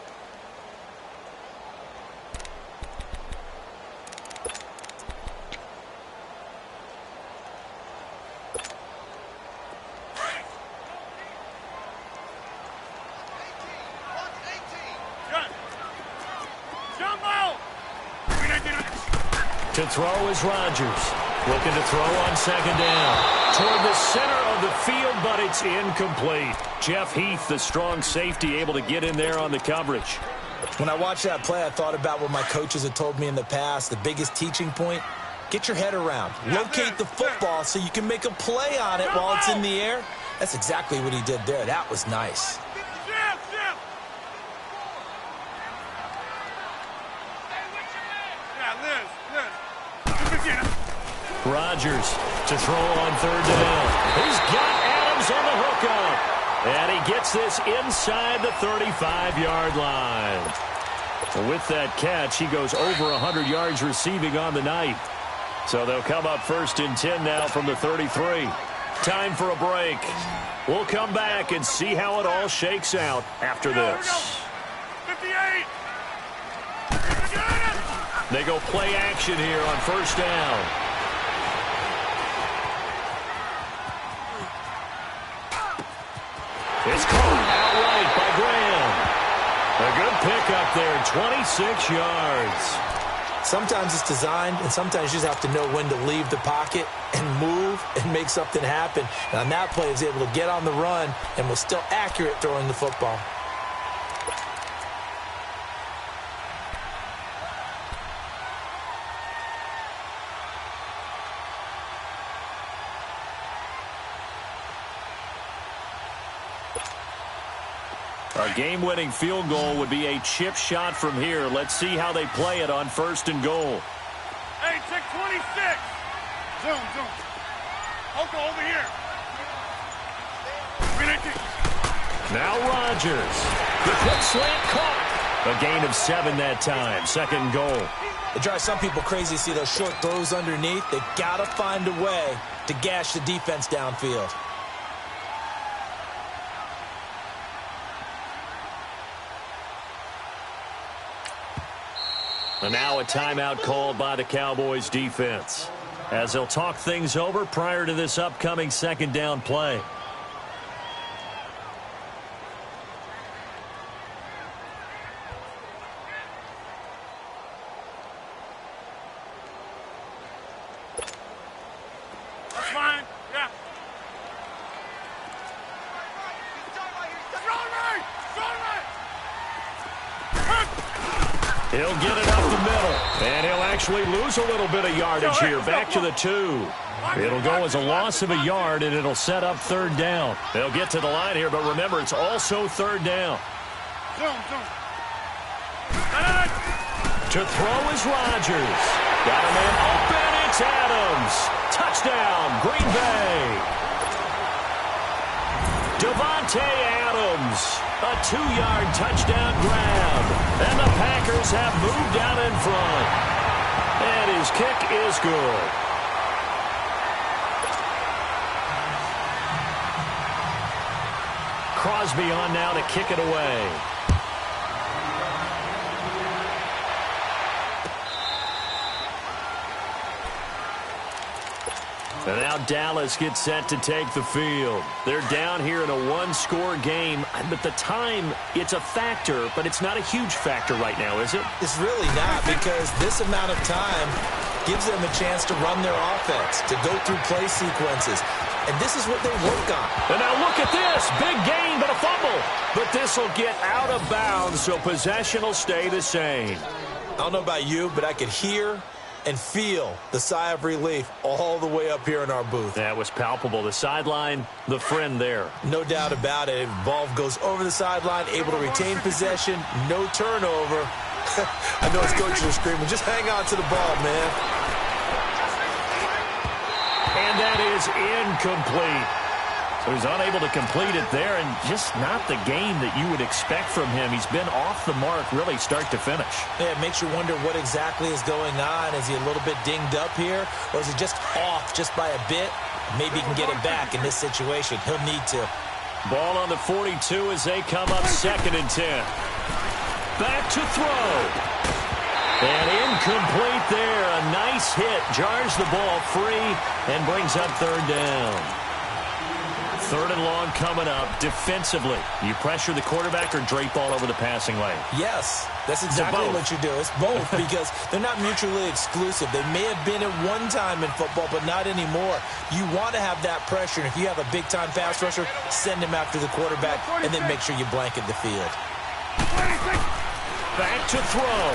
To throw is Rodgers. Looking to throw on 2nd down. Toward the center of the field, but it's incomplete. Jeff Heath, the strong safety, able to get in there on the coverage. When I watched that play, I thought about what my coaches had told me in the past. The biggest teaching point, get your head around. Locate the football so you can make a play on it while it's in the air. That's exactly what he did there. That was nice. Rodgers to throw on third down. He's got Adams on the hookup. And he gets this inside the 35-yard line. With that catch, he goes over 100 yards receiving on the night. So they'll come up 1st and 10 now from the 33. Time for a break. We'll come back and see how it all shakes out after this. 58. They go play action here on 1st down. It's caught outright by Graham. A good pickup there, 26 yards. Sometimes it's designed, and sometimes you just have to know when to leave the pocket and move and make something happen. And on that play, he was able to get on the run and was still accurate throwing the football. A game-winning field goal would be a chip shot from here. Let's see how they play it on 1st and goal. Hey, check 26. Zoom. Oko, over here. 319. Now Rodgers. The quick slant caught. A gain of 7 that time. 2nd and goal. It drives some people crazy to see those short throws underneath. They've got to find a way to gash the defense downfield. And now a timeout called by the Cowboys defense, as they'll talk things over prior to this upcoming 2nd down play. That's fine. Yeah. He'll get it up the middle, and he'll actually lose a little bit of yardage here. Back to the 2. It'll go as a loss of a yard, and it'll set up 3rd down. They'll get to the line here, but remember, it's also 3rd down. Zoom. To throw is Rodgers. Got a man open. It's Adams. Touchdown, Green Bay. Devontae Adams. A 2-yard touchdown grab. And the Packers have moved out in front. And his kick is good. Crosby on now to kick it away. And now Dallas gets set to take the field. They're down here in a 1-score game. But the time, it's a factor, but it's not a huge factor right now, is it? It's really not, because this amount of time gives them a chance to run their offense, to go through play sequences. And this is what they work on. And now look at this. Big gain, but a fumble. But this will get out of bounds, so possession will stay the same. I don't know about you, but I could hear and feel the sigh of relief all the way up here in our booth. That was palpable. The sideline, the friend there. No doubt about it. Ball goes over the sideline, able to retain possession, no turnover. I know his coaches are screaming, just hang on to the ball, man. And that is incomplete. So he's unable to complete it there, and just not the game that you would expect from him. He's been off the mark really start to finish. Yeah, it makes you wonder what exactly is going on. Is he a little bit dinged up here, or is he just off just by a bit? Maybe he can get it back in this situation. He'll need to. Ball on the 42 as they come up 2nd and 10. Back to throw. And incomplete there. A nice hit. Jars the ball free and brings up 3rd down. 3rd and long coming up. Defensively, you pressure the quarterback or drape all over the passing lane? Yes, that's exactly what you do. It's both, because they're not mutually exclusive. They may have been at one time in football, but not anymore. You want to have that pressure, and if you have a big-time pass rusher, send him after the quarterback, and then make sure you blanket the field. Back to throw.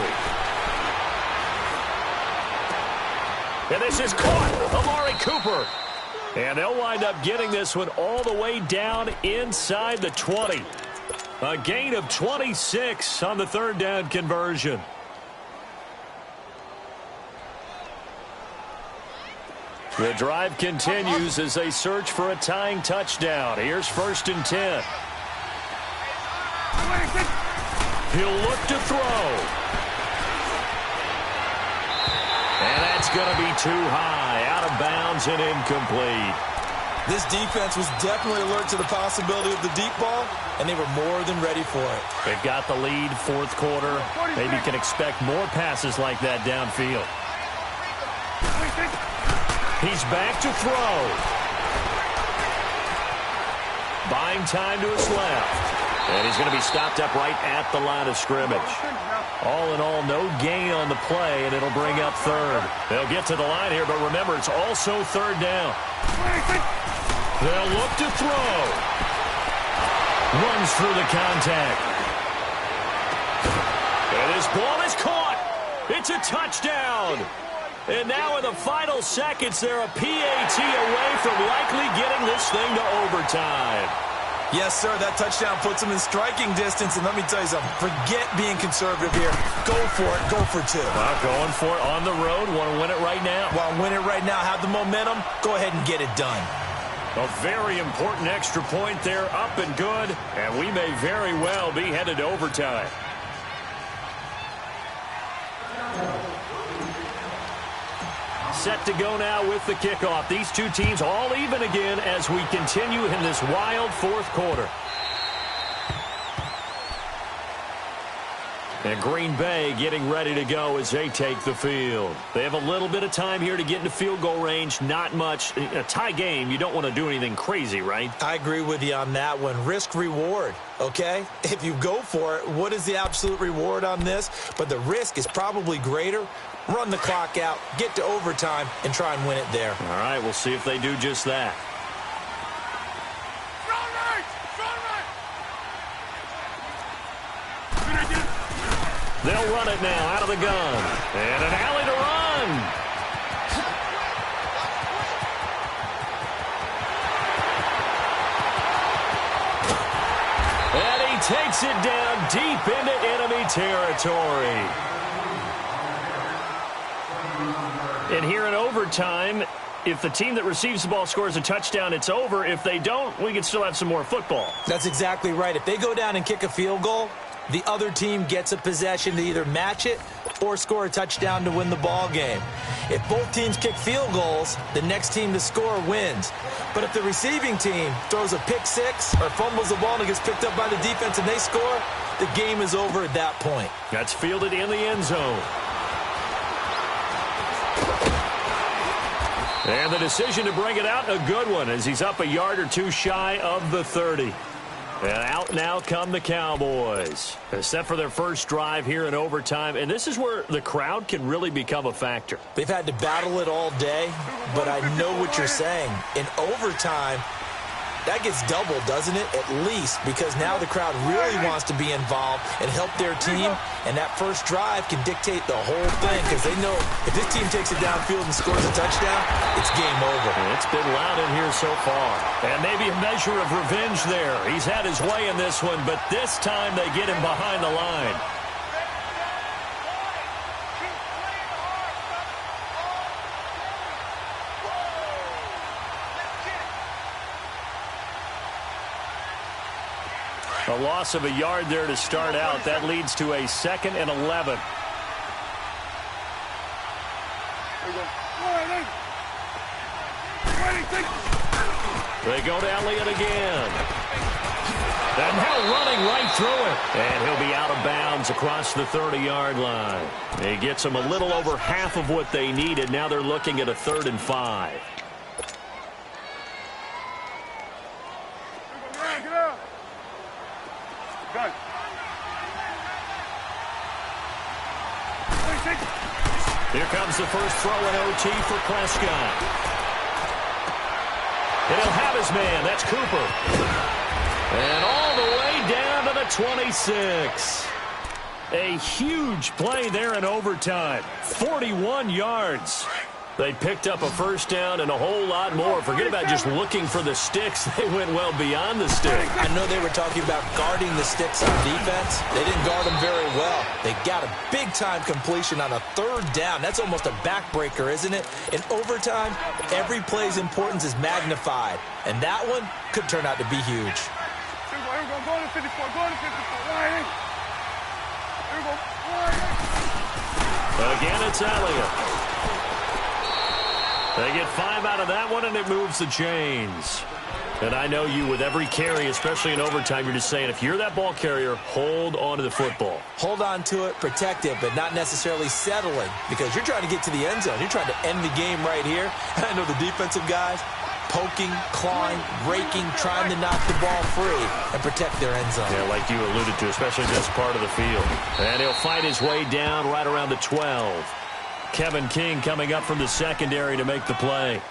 And this is caught. Amari Cooper. And they'll wind up getting this one all the way down inside the 20. A gain of 26 on the 3rd down conversion. The drive continues as they search for a tying touchdown. Here's 1st and 10. He'll look to throw. And that's going to be too high, out of bounds and incomplete. This defense was definitely alert to the possibility of the deep ball, and they were more than ready for it. They've got the lead, 4th quarter. Maybe can expect more passes like that downfield. He's back to throw. Buying time to his left. And he's going to be stopped up right at the line of scrimmage. All in all, no gain on the play, and it'll bring up 3rd. They'll get to the line here, but remember, it's also 3rd down. They'll look to throw. Runs through the contact. And his ball is caught. It's a touchdown. And now in the final seconds, they're a PAT away from likely getting this thing to overtime. Yes, sir, that touchdown puts them in striking distance, and let me tell you something. Forget being conservative here. Go for it. Go for 2. Going for it on the road. Want to win it right now. Want to win it right now. Have the momentum. Go ahead and get it done. A very important extra point there, up and good, and we may very well be headed to overtime. Set to go now with the kickoff. These two teams all even again as we continue in this wild 4th quarter. And Green Bay getting ready to go as they take the field. They have a little bit of time here to get into field goal range. Not much. A tie game, you don't want to do anything crazy, right? I agree with you on that one. Risk-reward, okay? If you go for it, what is the absolute reward on this? But the risk is probably greater. Run the clock out, get to overtime, and try and win it there. All right, we'll see if they do just that. They'll run it now out of the gun. And an alley to run. And he takes it down deep into enemy territory. And here in overtime, if the team that receives the ball scores a touchdown, it's over. If they don't, we can still have some more football. That's exactly right. If they go down and kick a field goal, the other team gets a possession to either match it or score a touchdown to win the ball game. If both teams kick field goals, the next team to score wins. But if the receiving team throws a pick six or fumbles the ball and it gets picked up by the defense and they score, the game is over at that point. That's fielded in the end zone. And the decision to bring it out, a good one, as he's up a yard or two shy of the 30. And out now come the Cowboys. Set for their first drive here in overtime. And this is where the crowd can really become a factor. They've had to battle it all day, but I know what you're saying. In overtime, that gets doubled, doesn't it? At least, because now the crowd really wants to be involved and help their team. And that first drive can dictate the whole thing, because they know if this team takes it downfield and scores a touchdown, it's game over. It's been loud in here so far. And maybe a measure of revenge there. He's had his way in this one, but this time they get him behind the line. A loss of a yard there to start out. That leads to a 2nd and 11. They go to Elliott again. And now running right through it. And he'll be out of bounds across the 30-yard line. He gets them a little over half of what they needed. Now they're looking at a 3rd and 5. Here comes the first throw in OT for Prescott. And he'll have his man. That's Cooper. And all the way down to the 26. A huge play there in overtime. 41 yards. They picked up a first down and a whole lot more. Forget about just looking for the sticks. They went well beyond the stick. I know they were talking about guarding the sticks on defense. They didn't guard them very well. They got a big-time completion on a third down. That's almost a backbreaker, isn't it? In overtime, every play's importance is magnified. And that one could turn out to be huge. Here we go. Go to 54. Go to 54. Right. Here we go. Right. Again, it's Elliott. They get 5 out of that one, and it moves the chains. And I know you, with every carry, especially in overtime, you're just saying, if you're that ball carrier, hold on to the football. Hold on to it, protect it, but not necessarily settling, because you're trying to get to the end zone. You're trying to end the game right here. And I know the defensive guys poking, clawing, raking, trying to knock the ball free and protect their end zone. Yeah, like you alluded to, especially this part of the field. And he'll fight his way down right around the 12. Kevin King coming up from the secondary to make the play.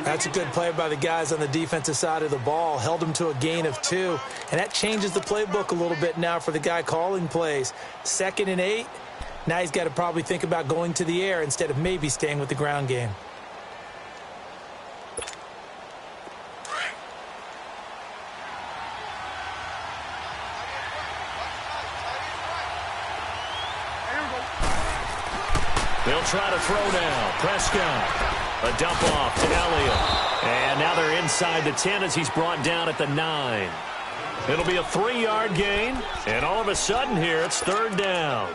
That's a good play by the guys on the defensive side of the ball. Held them to a gain of 2. And that changes the playbook a little bit now for the guy calling plays. 2nd and 8. Now he's got to probably think about going to the air instead of maybe staying with the ground game. They'll try to throw now. Prescott. A dump off to Elliott. And now they're inside the 10 as he's brought down at the 9. It'll be a 3-yard gain. And all of a sudden here, it's 3rd down.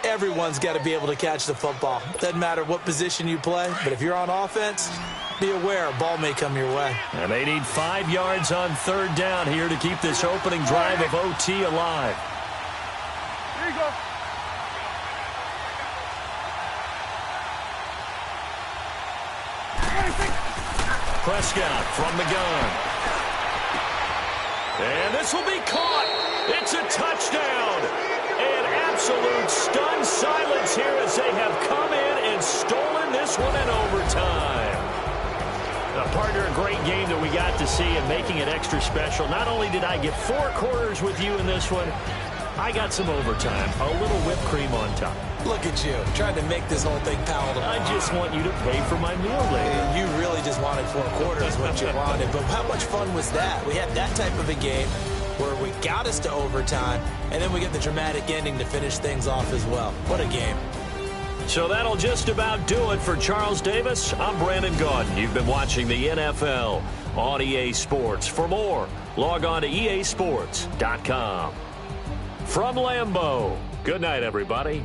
Everyone's got to be able to catch the football. Doesn't matter what position you play, but if you're on offense, be aware a ball may come your way. And they need 5 yards on 3rd down here to keep this opening drive of OT alive. Here you go. Prescott from the gun. And this will be caught. It's a touchdown. An absolute stunned silence here as they have come in and stolen this one in overtime. Partner, a great game that we got to see and making it extra special. Not only did I get 4 quarters with you in this one, I got some overtime, a little whipped cream on top. Look at you, trying to make this whole thing palatable. I just want you to pay for my meal later. You really just wanted 4 quarters, what you wanted. But how much fun was that? We had that type of a game where we got us to overtime, and then we get the dramatic ending to finish things off as well. What a game. So that'll just about do it for Charles Davis. I'm Brandon Gaudin. You've been watching the NFL on EA Sports. For more, log on to easports.com. From Lambeau, good night, everybody.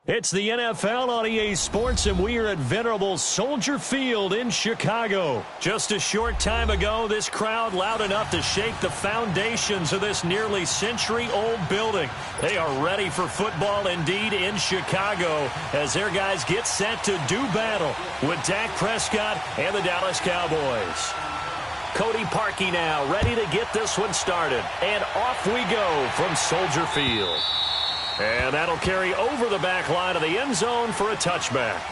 It's the NFL on EA Sports, and we are at venerable Soldier Field in Chicago. Just a short time ago, this crowd loud enough to shake the foundations of this nearly century-old building. They are ready for football indeed in Chicago as their guys get set to do battle with Dak Prescott and the Dallas Cowboys. Cody Parkey now ready to get this one started. And off we go from Soldier Field. And that'll carry over the back line of the end zone for a touchback.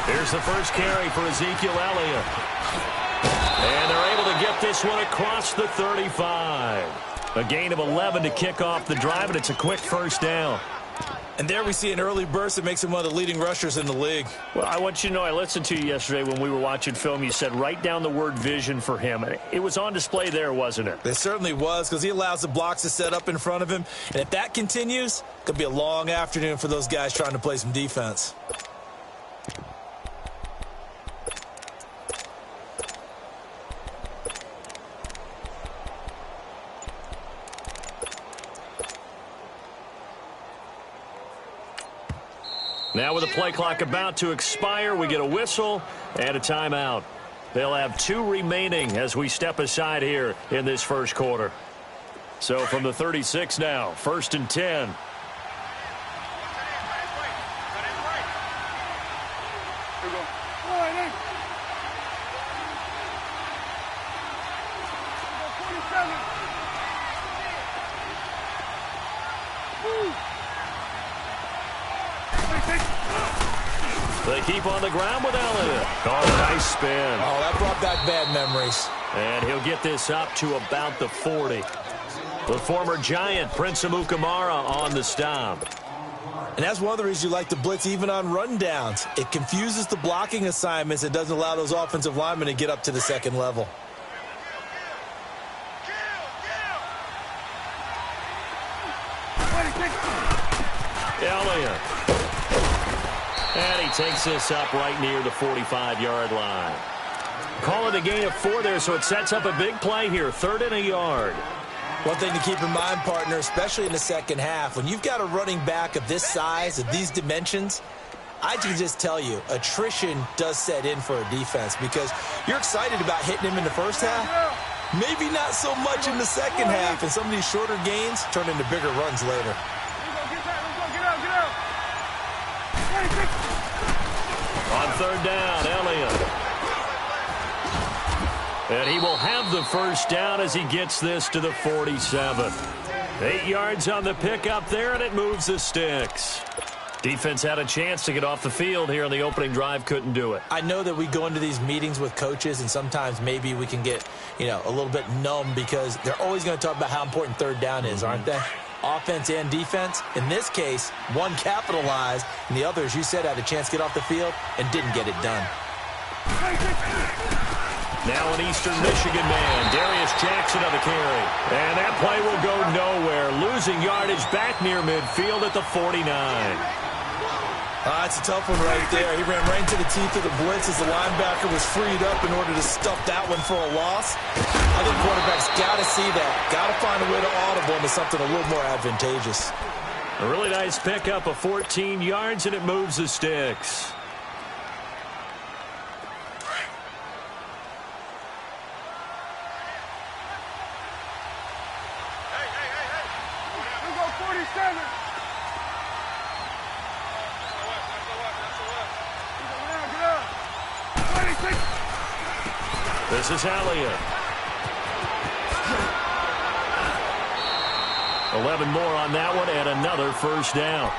Here's the first carry for Ezekiel Elliott. And they're able to get this one across the 35. A gain of 11 to kick off the drive, and it's a quick first down. And there we see an early burst that makes him one of the leading rushers in the league. Well, I want you to know, I listened to you yesterday when we were watching film. You said write down the word vision for him. And it was on display there, wasn't it? It certainly was, because he allows the blocks to set up in front of him. And if that continues, it could be a long afternoon for those guys trying to play some defense. Now with the play clock about to expire, we get a whistle and a timeout. They'll have 2 remaining as we step aside here in this first quarter. So from the 36 now, 1st and 10. They keep on the ground with Elliott. Oh, nice spin. Oh, that brought back bad memories. And he'll get this up to about the 40. The former Giant, Prince Amukamara, on the stop. And that's one of the reasons you like to blitz even on rundowns. It confuses the blocking assignments and doesn't allow those offensive linemen to get up to the second level. Elliott. And he takes this up right near the 45-yard line. Call it a gain of 4 there, so it sets up a big play here. 3rd and a yard. One thing to keep in mind, partner, especially in the second half, when you've got a running back of this size, of these dimensions, I can just tell you, attrition does set in for a defense because you're excited about hitting him in the first half. Maybe not so much in the second half, and some of these shorter gains turn into bigger runs later. On 3rd down, Elliott. And he will have the first down as he gets this to the 47. 8 yards on the pickup there, and it moves the sticks. Defense had a chance to get off the field here on the opening drive, couldn't do it. I know that we go into these meetings with coaches, and sometimes maybe we can get, a little bit numb because they're always going to talk about how important 3rd down is, aren't they? Offense and defense. In this case, one capitalized, and the other, as you said, had a chance to get off the field and didn't get it done. Now an Eastern Michigan man, Darius Jackson on the carry. And that play will go nowhere. Losing yardage back near midfield at the 49. That's a tough one right there. He ran right into the teeth of the blitz as the linebacker was freed up in order to stuff that one for a loss. I think quarterbacks got to see that. Got to find a way to audible into something a little more advantageous. A really nice pickup of 14 yards, and it moves the sticks. This is Elliott. 11 more on that one and another first down.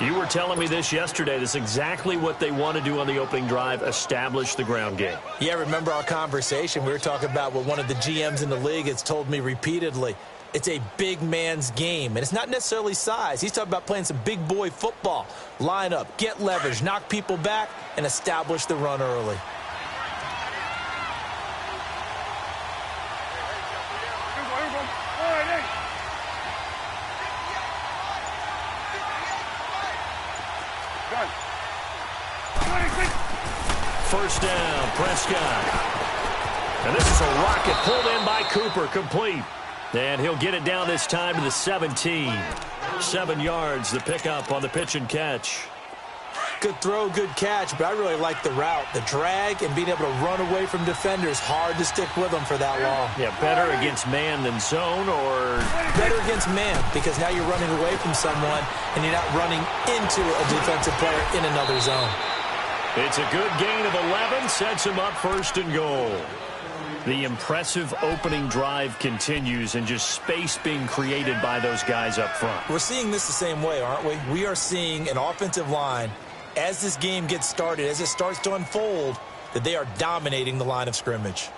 You were telling me this yesterday. This is exactly what they want to do on the opening drive, establish the ground game. Yeah, remember our conversation? We were talking about what one of the GMs in the league has told me repeatedly. It's a big man's game, and it's not necessarily size. He's talking about playing some big boy football. Line up, get leverage, knock people back, and establish the run early. First down, Prescott. And this is a rocket pulled in by Cooper, complete. And he'll get it down this time to the 17. 7 yards, the pickup on the pitch and catch. Good throw, good catch, but I really like the route. The drag and being able to run away from defenders, hard to stick with them for that long. Yeah, better against man than zone, or better against man, because now you're running away from someone and you're not running into a defensive player in another zone. It's a good gain of 11, sets him up first and goal. The impressive opening drive continues, and just space being created by those guys up front. We're seeing this the same way, aren't we? We are seeing an offensive line, as this game gets started, as it starts to unfold, that they are dominating the line of scrimmage.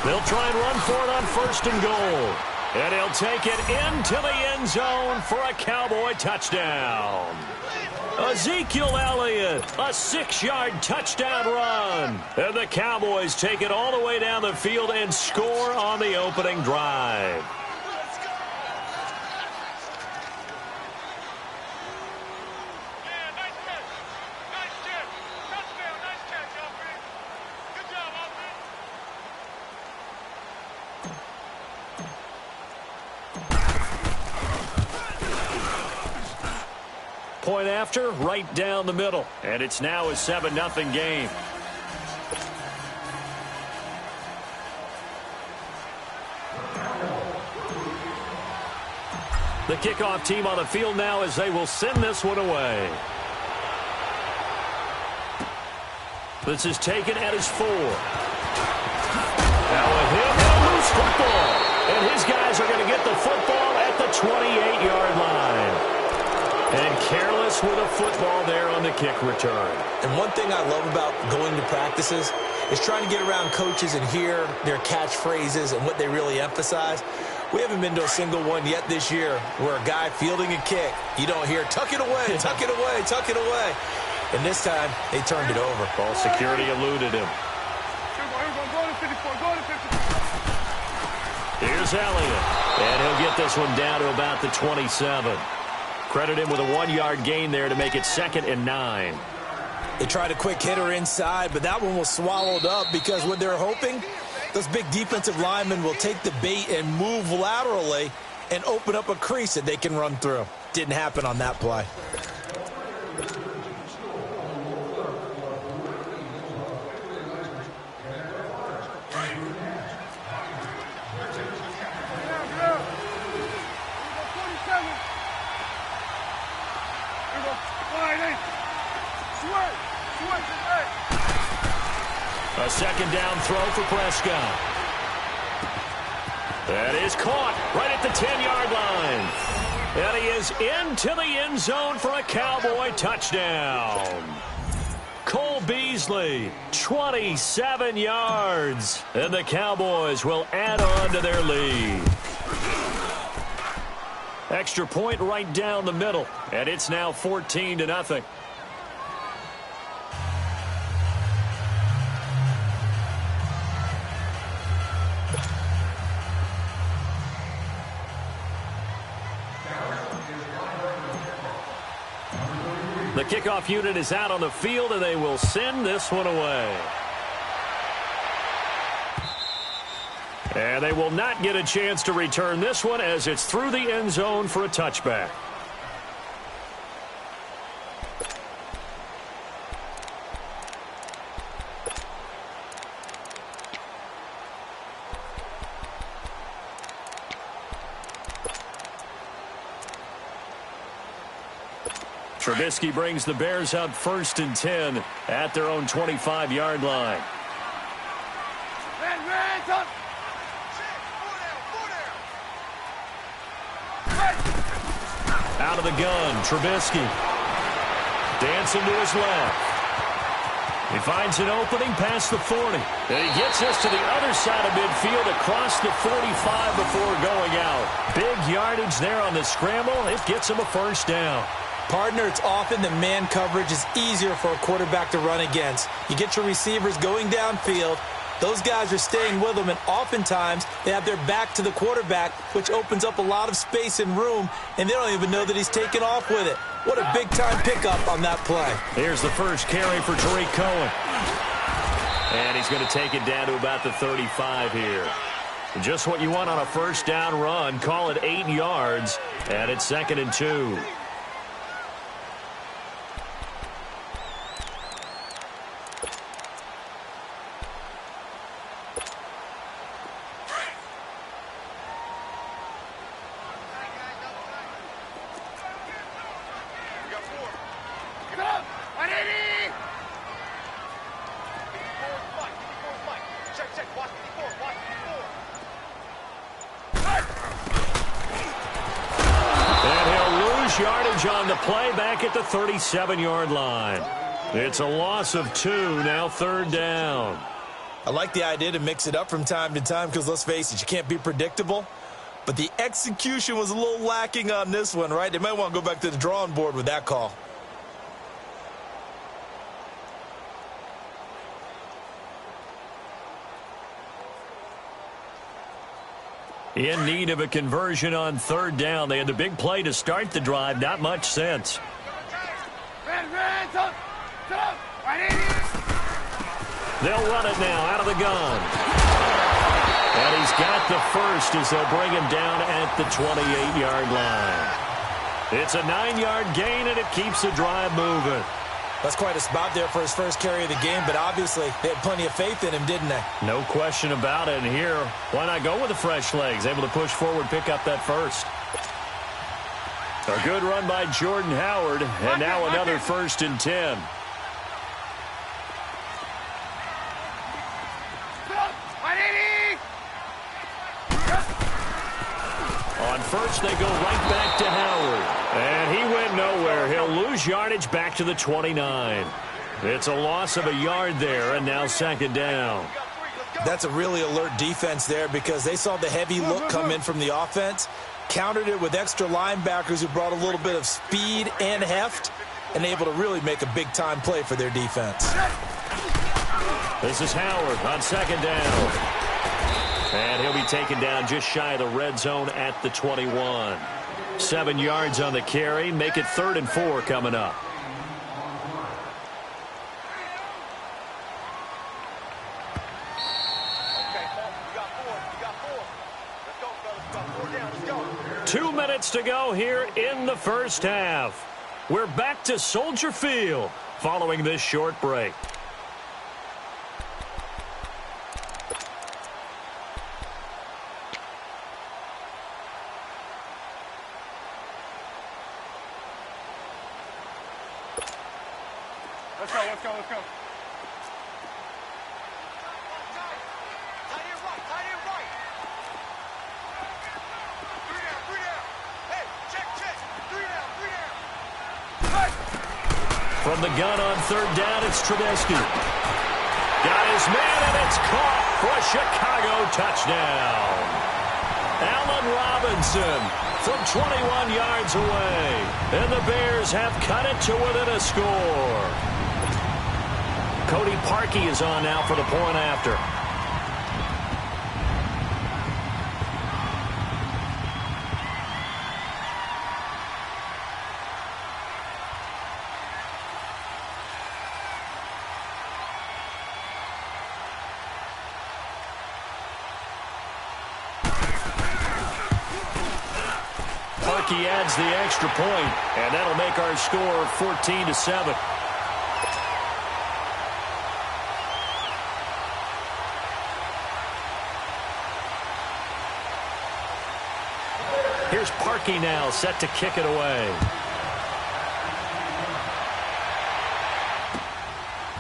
They'll try and run for it on first and goal. And he'll take it into the end zone for a Cowboy touchdown. Ezekiel Elliott, a 6-yard touchdown run. And the Cowboys take it all the way down the field and score on the opening drive. Point after, right down the middle. And it's now a 7-0 game. The kickoff team on the field now as they will send this one away. This is taken at his 4. Now a hit and a loose football. And his guys are going to get the football at the 28-yard line. And careless with a football there on the kick return. And one thing I love about going to practices is trying to get around coaches and hear their catchphrases and what they really emphasize. We haven't been to a single one yet this year where a guy fielding a kick, you don't hear, tuck it away, tuck it away, tuck it away. And this time, they turned it over. Ball security eluded him. Here's Elliott. And he'll get this one down to about the 27. Credit him with a 1-yard gain there to make it 2nd and 9. They tried a quick hitter inside, but that one was swallowed up because what they're hoping, those big defensive linemen will take the bait and move laterally and open up a crease that they can run through. Didn't happen on that play. A 2nd down throw for Prescott. That is caught right at the 10-yard line. And he is into the end zone for a Cowboy touchdown. Cole Beasley, 27 yards. And the Cowboys will add on to their lead. Extra point right down the middle. And it's now 14-0. The kickoff unit is out on the field, and they will send this one away. And they will not get a chance to return this one as it's through the end zone for a touchback. Trubisky brings the Bears up 1st and 10 at their own 25-yard line. Out of the gun, Trubisky. Dancing to his left. He finds an opening past the 40. And he gets us to the other side of midfield across the 45 before going out. Big yardage there on the scramble. It gets him a 1st down. Partner, it's often the man coverage is easier for a quarterback to run against. You get your receivers going downfield. Those guys are staying with them, and oftentimes they have their back to the quarterback, which opens up a lot of space and room, and they don't even know that he's taken off with it. What a big-time pickup on that play. Here's the first carry for Tariq Cohen. And he's going to take it down to about the 35 here. Just what you want on a 1st down run. Call it 8 yards, and it's 2nd and 2. Yardage on the play back at the 37-yard line. It's a loss of 2, now 3rd down. I like the idea to mix it up from time to time because, let's face it, you can't be predictable. But the execution was a little lacking on this one, right? They might want to go back to the drawing board with that call. In need of a conversion on 3rd down. They had the big play to start the drive. Not much sense. They'll run it now out of the gun. And he's got the 1st as they'll bring him down at the 28-yard line. It's a 9-yard gain, and it keeps the drive moving. That's quite a spot there for his first carry of the game, but obviously they had plenty of faith in him, didn't they? No question about it. And here, why not go with the fresh legs? Able to push forward, pick up that 1st. A good run by Jordan Howard, and now another 1st and 10. On 1st, they go right back to Howard. And he went nowhere. He'll lose yardage back to the 29. It's a loss of a yard there, and now 2nd down. That's a really alert defense there because they saw the heavy look come in from the offense, countered it with extra linebackers who brought a little bit of speed and heft, and able to really make a big-time play for their defense. This is Howard on 2nd down. And he'll be taken down just shy of the red zone at the 21. 7 yards on the carry. Make it 3rd and 4 coming up. Okay, you got 4. Let's go, fellas. We got 4 down. Let's go. 2 minutes to go here in the 1st half. We're back to Soldier Field following this short break. Let's go. Tight end right. 3 down. Hey, check. 3 down. From the gun on 3rd down, it's Trubisky. Got his man, and it's caught for a Chicago touchdown. Allen Robinson from 21 yards away. And the Bears have cut it to within a score. Cody Parkey is on now for the point after. Parkey adds the extra point, and that'll make our score 14-7. Here's Parkey now, set to kick it away.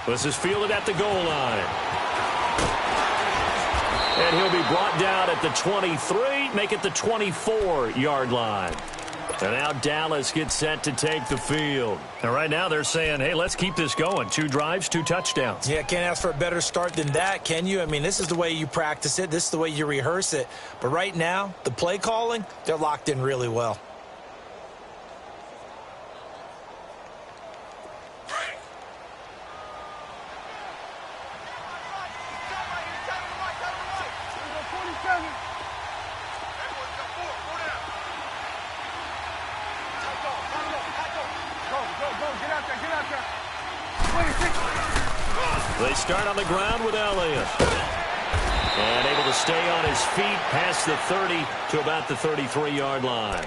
This is fielded at the goal line. And he'll be brought down at the 23, make it the 24-yard line. And now Dallas gets set to take the field. And right now they're saying, hey, let's keep this going. 2 drives, 2 touchdowns. Yeah, can't ask for a better start than that, can you? I mean, this is the way you practice it. This is the way you rehearse it. But right now, the play calling, they're locked in really well. They start on the ground with Elliott. And able to stay on his feet past the 30 to about the 33-yard line.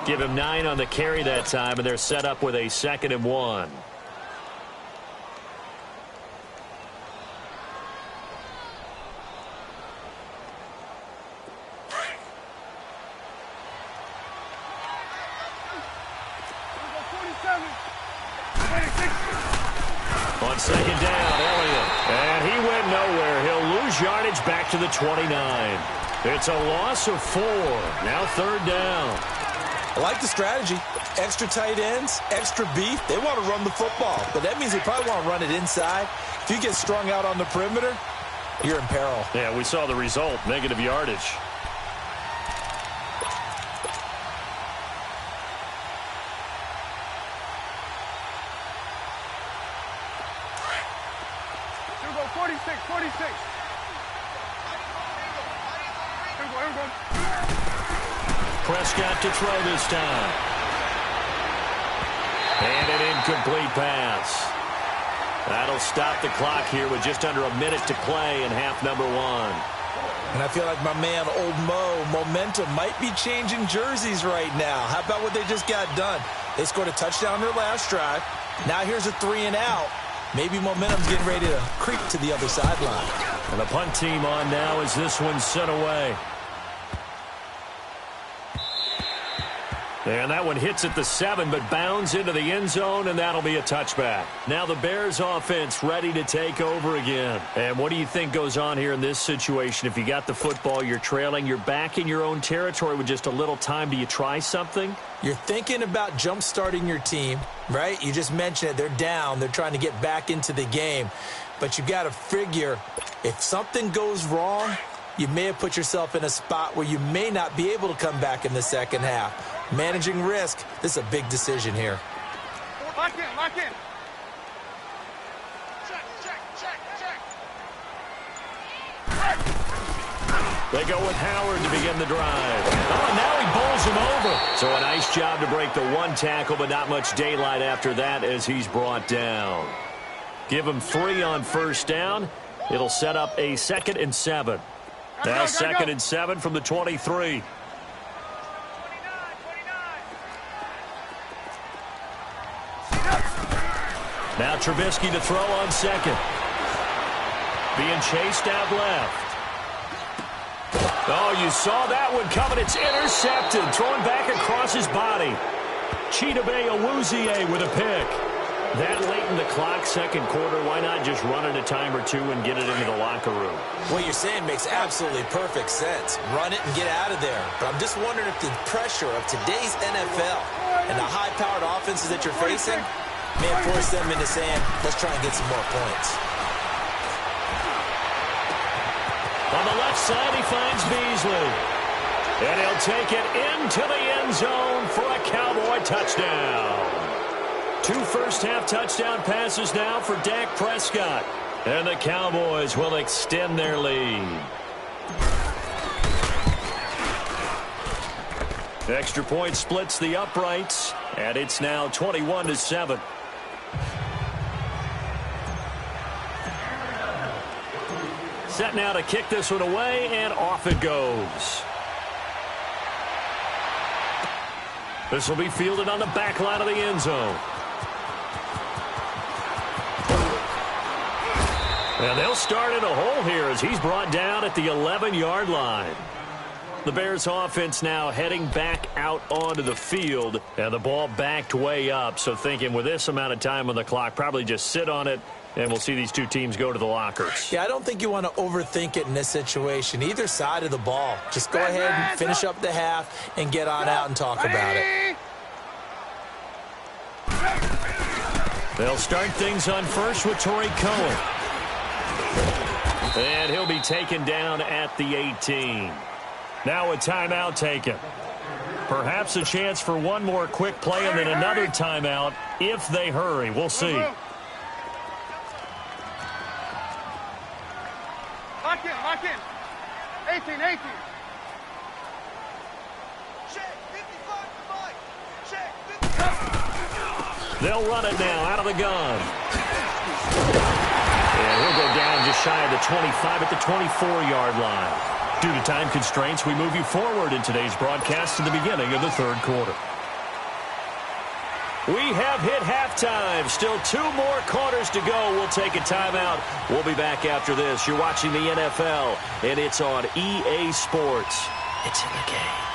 Give him 9 on the carry that time, and they're set up with a 2nd and 1. On 2nd down, Elliott. And he went nowhere. He'll lose yardage back to the 29. It's a loss of 4. Now 3rd down. I like the strategy. Extra tight ends, extra beef. They want to run the football, but that means they probably want to run it inside. If you get strung out on the perimeter, you're in peril. Yeah, we saw the result, negative yardage. Prescott to throw this time. And an incomplete pass. That'll stop the clock here with just under a minute to play in half number 1. And I feel like my man, Old Mo, momentum might be changing jerseys right now. How about what they just got done? They scored a touchdown on their last drive. Now here's a 3 and out. Maybe momentum's getting ready to creep to the other sideline. And the punt team on now as this one's sent away. And that one hits at the 7, but bounds into the end zone, and that'll be a touchback. Now the Bears offense ready to take over again. And what do you think goes on here in this situation? If you got the football, you're trailing, you're back in your own territory with just a little time. Do you try something? You're thinking about jump-starting your team, right? You just mentioned it. They're down. They're trying to get back into the game. But you got to figure if something goes wrong, you may have put yourself in a spot where you may not be able to come back in the second half. Managing risk, this is a big decision here. Lock in, lock in. Check, check, check, check. They go with Howard to begin the drive. Oh, and now he bowls him over. So a nice job to break the 1 tackle, but not much daylight after that as he's brought down. Give him 3 on 1st down. It'll set up a 2nd and 7. Now 2nd and 7 from the 23. Now Trubisky to throw on 2nd. Being chased out left. Oh, you saw that one coming. It's intercepted. Thrown back across his body. Chidobe Awuzie with a pick. That late in the clock, 2nd quarter, why not just run it a time or 2 and get it into the locker room? What you're saying makes absolutely perfect sense. Run it and get out of there. But I'm just wondering if the pressure of today's NFL and the high-powered offenses that you're facing may have forced them into saying, let's try and get some more points. On the left side, he finds Beasley. And he'll take it into the end zone for a Cowboy touchdown. 2 first-half touchdown passes now for Dak Prescott. And the Cowboys will extend their lead. Extra point splits the uprights, and it's now 21-7. Set now to kick this one away, and off it goes. This will be fielded on the back line of the end zone. And they'll start in a hole here as he's brought down at the 11-yard line. The Bears offense now heading back out onto the field, and the ball backed way up. So thinking with this amount of time on the clock, probably just sit on it, and we'll see these two teams go to the lockers. Yeah, I don't think you want to overthink it in this situation. Either side of the ball. Just go ahead and finish up the half and get on out and talk about it. They'll start things on first with Torrey Cohen. And he'll be taken down at the 18. Now a timeout taken. Perhaps a chance for one more quick play and then another timeout if they hurry. We'll see. Lock in, lock in. 18, 18. Check, 55 to Mike. Check, 55. They'll run it now out of the gun. And he'll go down just shy of the 25 at the 24-yard line. Due to time constraints, we move you forward in today's broadcast to the beginning of the third quarter. We have hit halftime. Still 2 more quarters to go. We'll take a timeout. We'll be back after this. You're watching the NFL, and it's on EA Sports. It's in the game.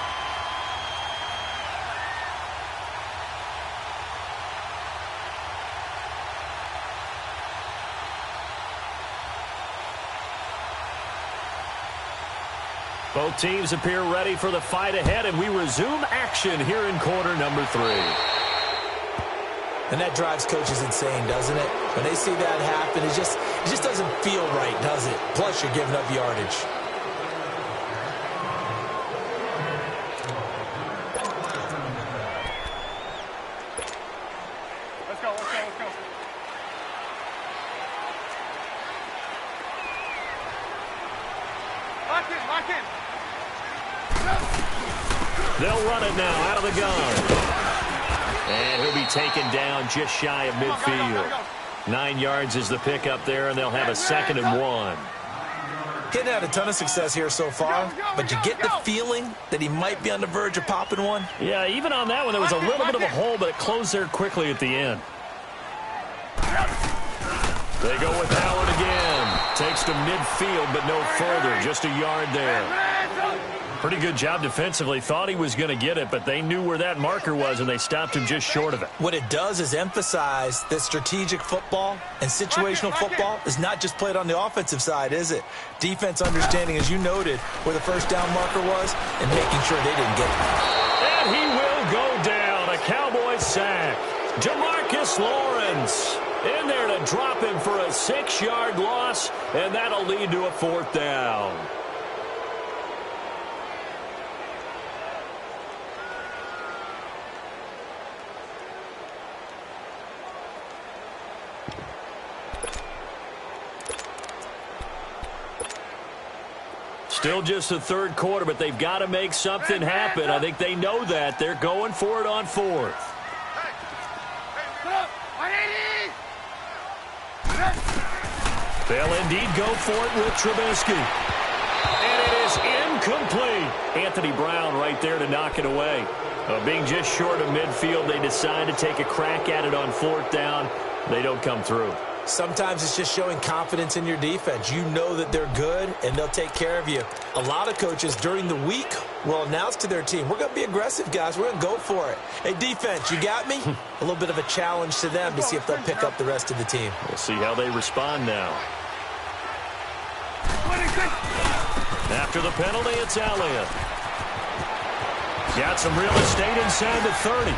Both teams appear ready for the fight ahead, and we resume action here in quarter number 3. And that drives coaches insane, doesn't it? When they see that happen, it just doesn't feel right, does it? Plus, you're giving up yardage. Let's go, let's go, let's go. Lock in, lock in. They'll run it now out of the gun. And he'll be taken down just shy of midfield. 9 yards is the pickup there, and they'll have a 2nd and 1. Hitting had a ton of success here so far, but you get the feeling that he might be on the verge of popping one. Yeah, even on that one, there was a little bit of a hole, but it closed there quickly at the end. They go with Howard again. Takes to midfield, but no further. Just a yard there. Pretty good job defensively. Thought he was going to get it, but they knew where that marker was, and they stopped him just short of it. What it does is emphasize that strategic football and situational football is not just played on the offensive side, is it? Defense understanding, as you noted, where the first down marker was and making sure they didn't get it. And he will go down. A Cowboys sack. Demarcus Lawrence in there to drop him for a 6-yard loss, and that'll lead to a 4th down. Still just the third quarter, but they've got to make something happen. I think they know that. They're going for it on 4th. They'll indeed go for it with Trubisky. And it is incomplete. Anthony Brown right there to knock it away. Being just short of midfield, they decide to take a crack at it on 4th down. They don't come through. Sometimes it's just showing confidence in your defense. You know that they're good, and they'll take care of you. A lot of coaches during the week will announce to their team, we're going to be aggressive, guys. We're going to go for it. Hey, defense, you got me? A little bit of a challenge to them to see if they'll pick up the rest of the team. We'll see how they respond now. After the penalty, it's Elliott. Got some real estate inside the 30.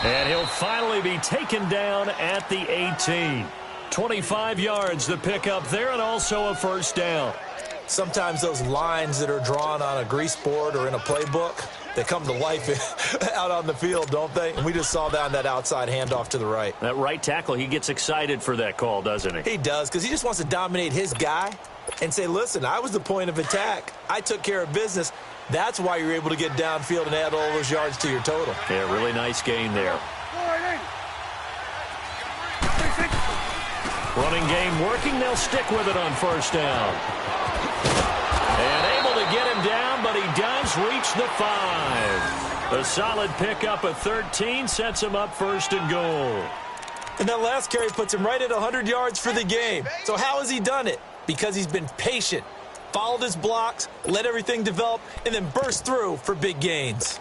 And he'll finally be taken down at the 18. 25 yards the pickup there, and also a 1st down. Sometimes those lines that are drawn on a grease board or in a playbook, they come to life out on the field, don't they? And we just saw that on that outside handoff to the right. That right tackle, he gets excited for that call, doesn't he? He does, because he just wants to dominate his guy and say, listen, I was the point of attack. I took care of business. That's why you're able to get downfield and add all those yards to your total. Yeah, really nice gain there. Running game working. They'll stick with it on 1st down. And able to get him down, but he does reach the 5. A solid pickup of 13 sets him up 1st and goal. And that last carry puts him right at 100 yards for the game. So how has he done it? Because he's been patient, followed his blocks, let everything develop, and then burst through for big gains.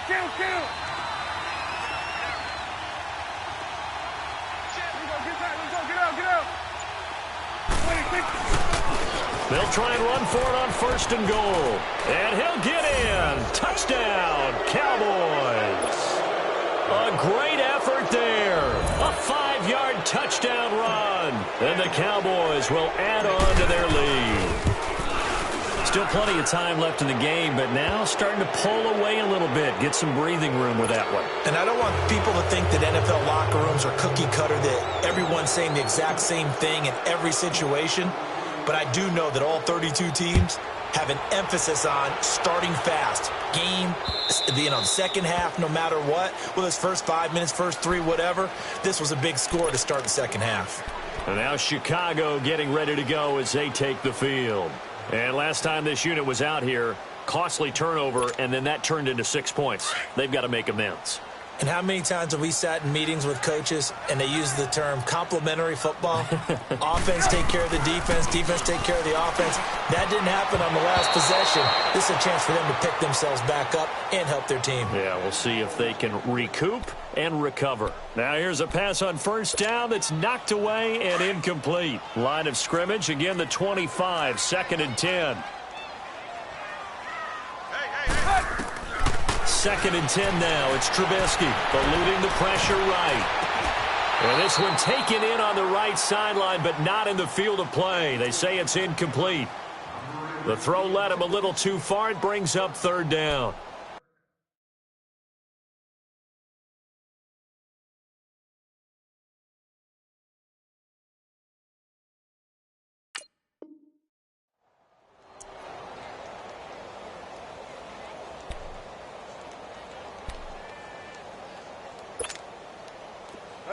Kill. Get out. They'll try and run for it on 1st and goal. And he'll get in. Touchdown, Cowboys. A great effort there. A 5-yard touchdown run. And the Cowboys will add on to their lead. Still plenty of time left in the game, but now starting to pull away a little bit. Get some breathing room with that one. And I don't want people to think that NFL locker rooms are cookie cutter, that everyone's saying the exact same thing in every situation. But I do know that all 32 teams have an emphasis on starting fast. Game, the second half, no matter what. Whether it's first 5 minutes, first 3, whatever. This was a big score to start the second half. And now Chicago getting ready to go as they take the field. And last time this unit was out here, costly turnover, and then that turned into 6 points. They've got to make amends. And how many times have we sat in meetings with coaches and they use the term complementary football? Offense take care of the defense take care of the offense. That didn't happen on the last possession. This is a chance for them to pick themselves back up and help their team. Yeah, we'll see if they can recoup and recover. Now here's a pass on 1st down that's knocked away and incomplete. Line of scrimmage, again the 25, 2nd and 10. 2nd and 10 now. It's Trubisky eluding the pressure right. And this one taken in on the right sideline, but not in the field of play. They say it's incomplete. The throw led him a little too far. It brings up 3rd down.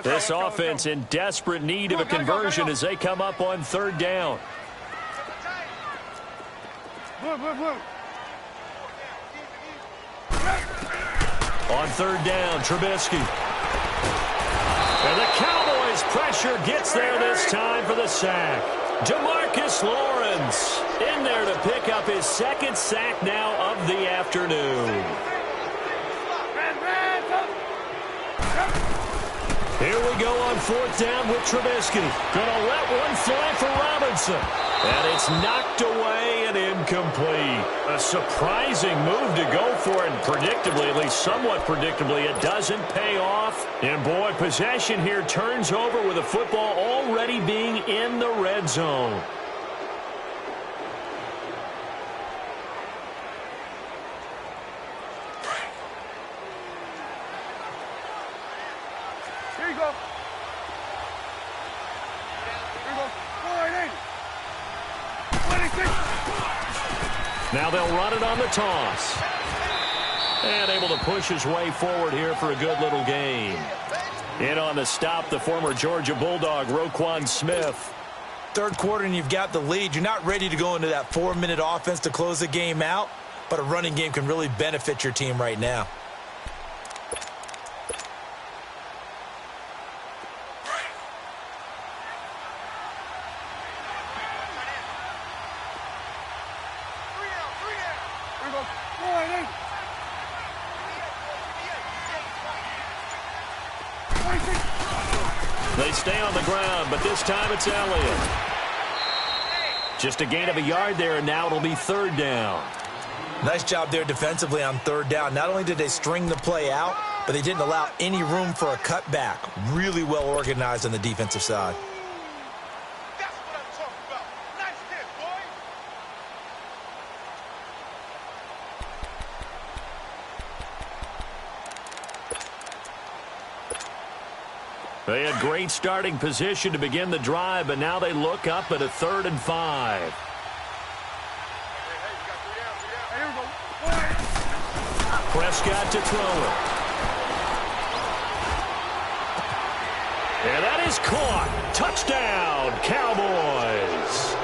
This offense in desperate need of a conversion as they come up on 3rd down. Blue. On 3rd down, Trubisky. And the Cowboys pressure gets there this time for the sack. DeMarcus Lawrence in there to pick up his 2nd sack now of the afternoon. Here we go on 4th down with Trubisky. Gonna let one fly for Robinson. And it's knocked away and incomplete. A surprising move to go for it. And predictably, at least somewhat predictably, it doesn't pay off. And boy, possession here turns over with the football already being in the red zone. Here you go. Now they'll run it on the toss. And able to push his way forward here for a good little gain. In on the stop, the former Georgia Bulldog, Roquan Smith. 3rd quarter and you've got the lead. You're not ready to go into that 4-minute offense to close the game out, but a running game can really benefit your team right now. They stay on the ground, but this time it's Elliott. Just a gain of a yard there, and now it'll be 3rd down. Nice job there defensively on 3rd down. Not only did they string the play out, but they didn't allow any room for a cutback. Really well organized on the defensive side. That's what I'm talking about. Nice hit, boy. They had great starting position to begin the drive, but now they look up at a 3rd and 5. Prescott to throw it. And that is caught. Touchdown, Cowboys.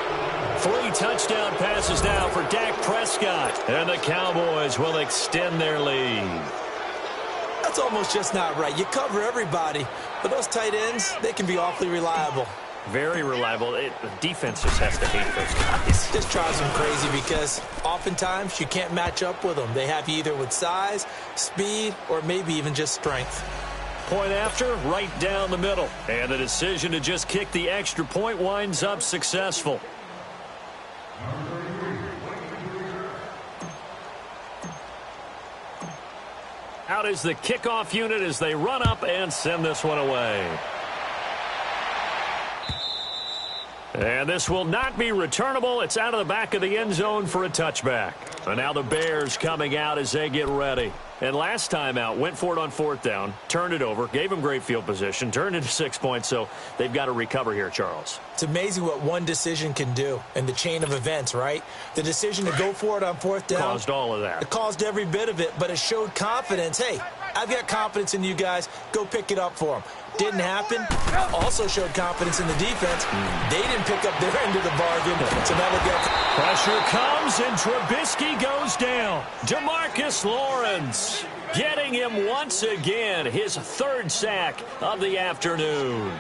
3 touchdown passes now for Dak Prescott. And the Cowboys will extend their lead. That's almost just not right. You cover everybody, but those tight ends, they can be awfully reliable. Very reliable. The defense just has to hate those guys. This drives them crazy because oftentimes you can't match up with them. They have you either with size, speed, or maybe even just strength. Point after, right down the middle. And the decision to just kick the extra point winds up successful. Out is the kickoff unit as they run up and send this one away. And this will not be returnable. It's out of the back of the end zone for a touchback. And now the Bears coming out as they get ready. And last time out, went for it on 4th down, turned it over, gave them great field position, turned into 6 points, so they've got to recover here, Charles. It's amazing what one decision can do in the chain of events, right? The decision to go for it on 4th down. Caused all of that. It caused every bit of it, but it showed confidence. Hey, I've got confidence in you guys. Go pick it up for them. Didn't happen. Also showed confidence in the defense. They didn't pick up their end of the bargain. So now they've got... Pressure comes, and Trubisky goes down. DeMarcus Lawrence getting him once again, his 3rd sack of the afternoon.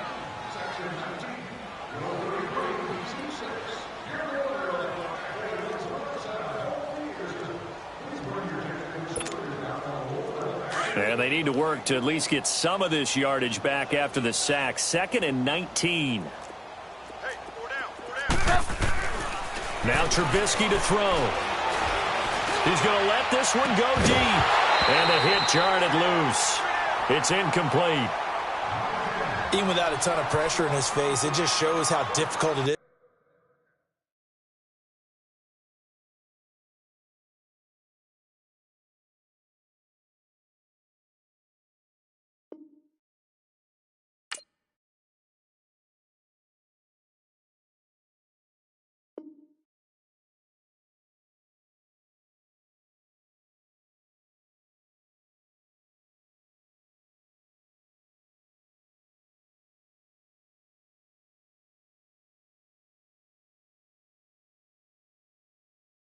And they need to work to at least get some of this yardage back after the sack. 2nd and 19. Hey, 4 down. Now Trubisky to throw. He's going to let this one go deep. And the hit jarred loose. It's incomplete. Even without a ton of pressure in his face, it just shows how difficult it is.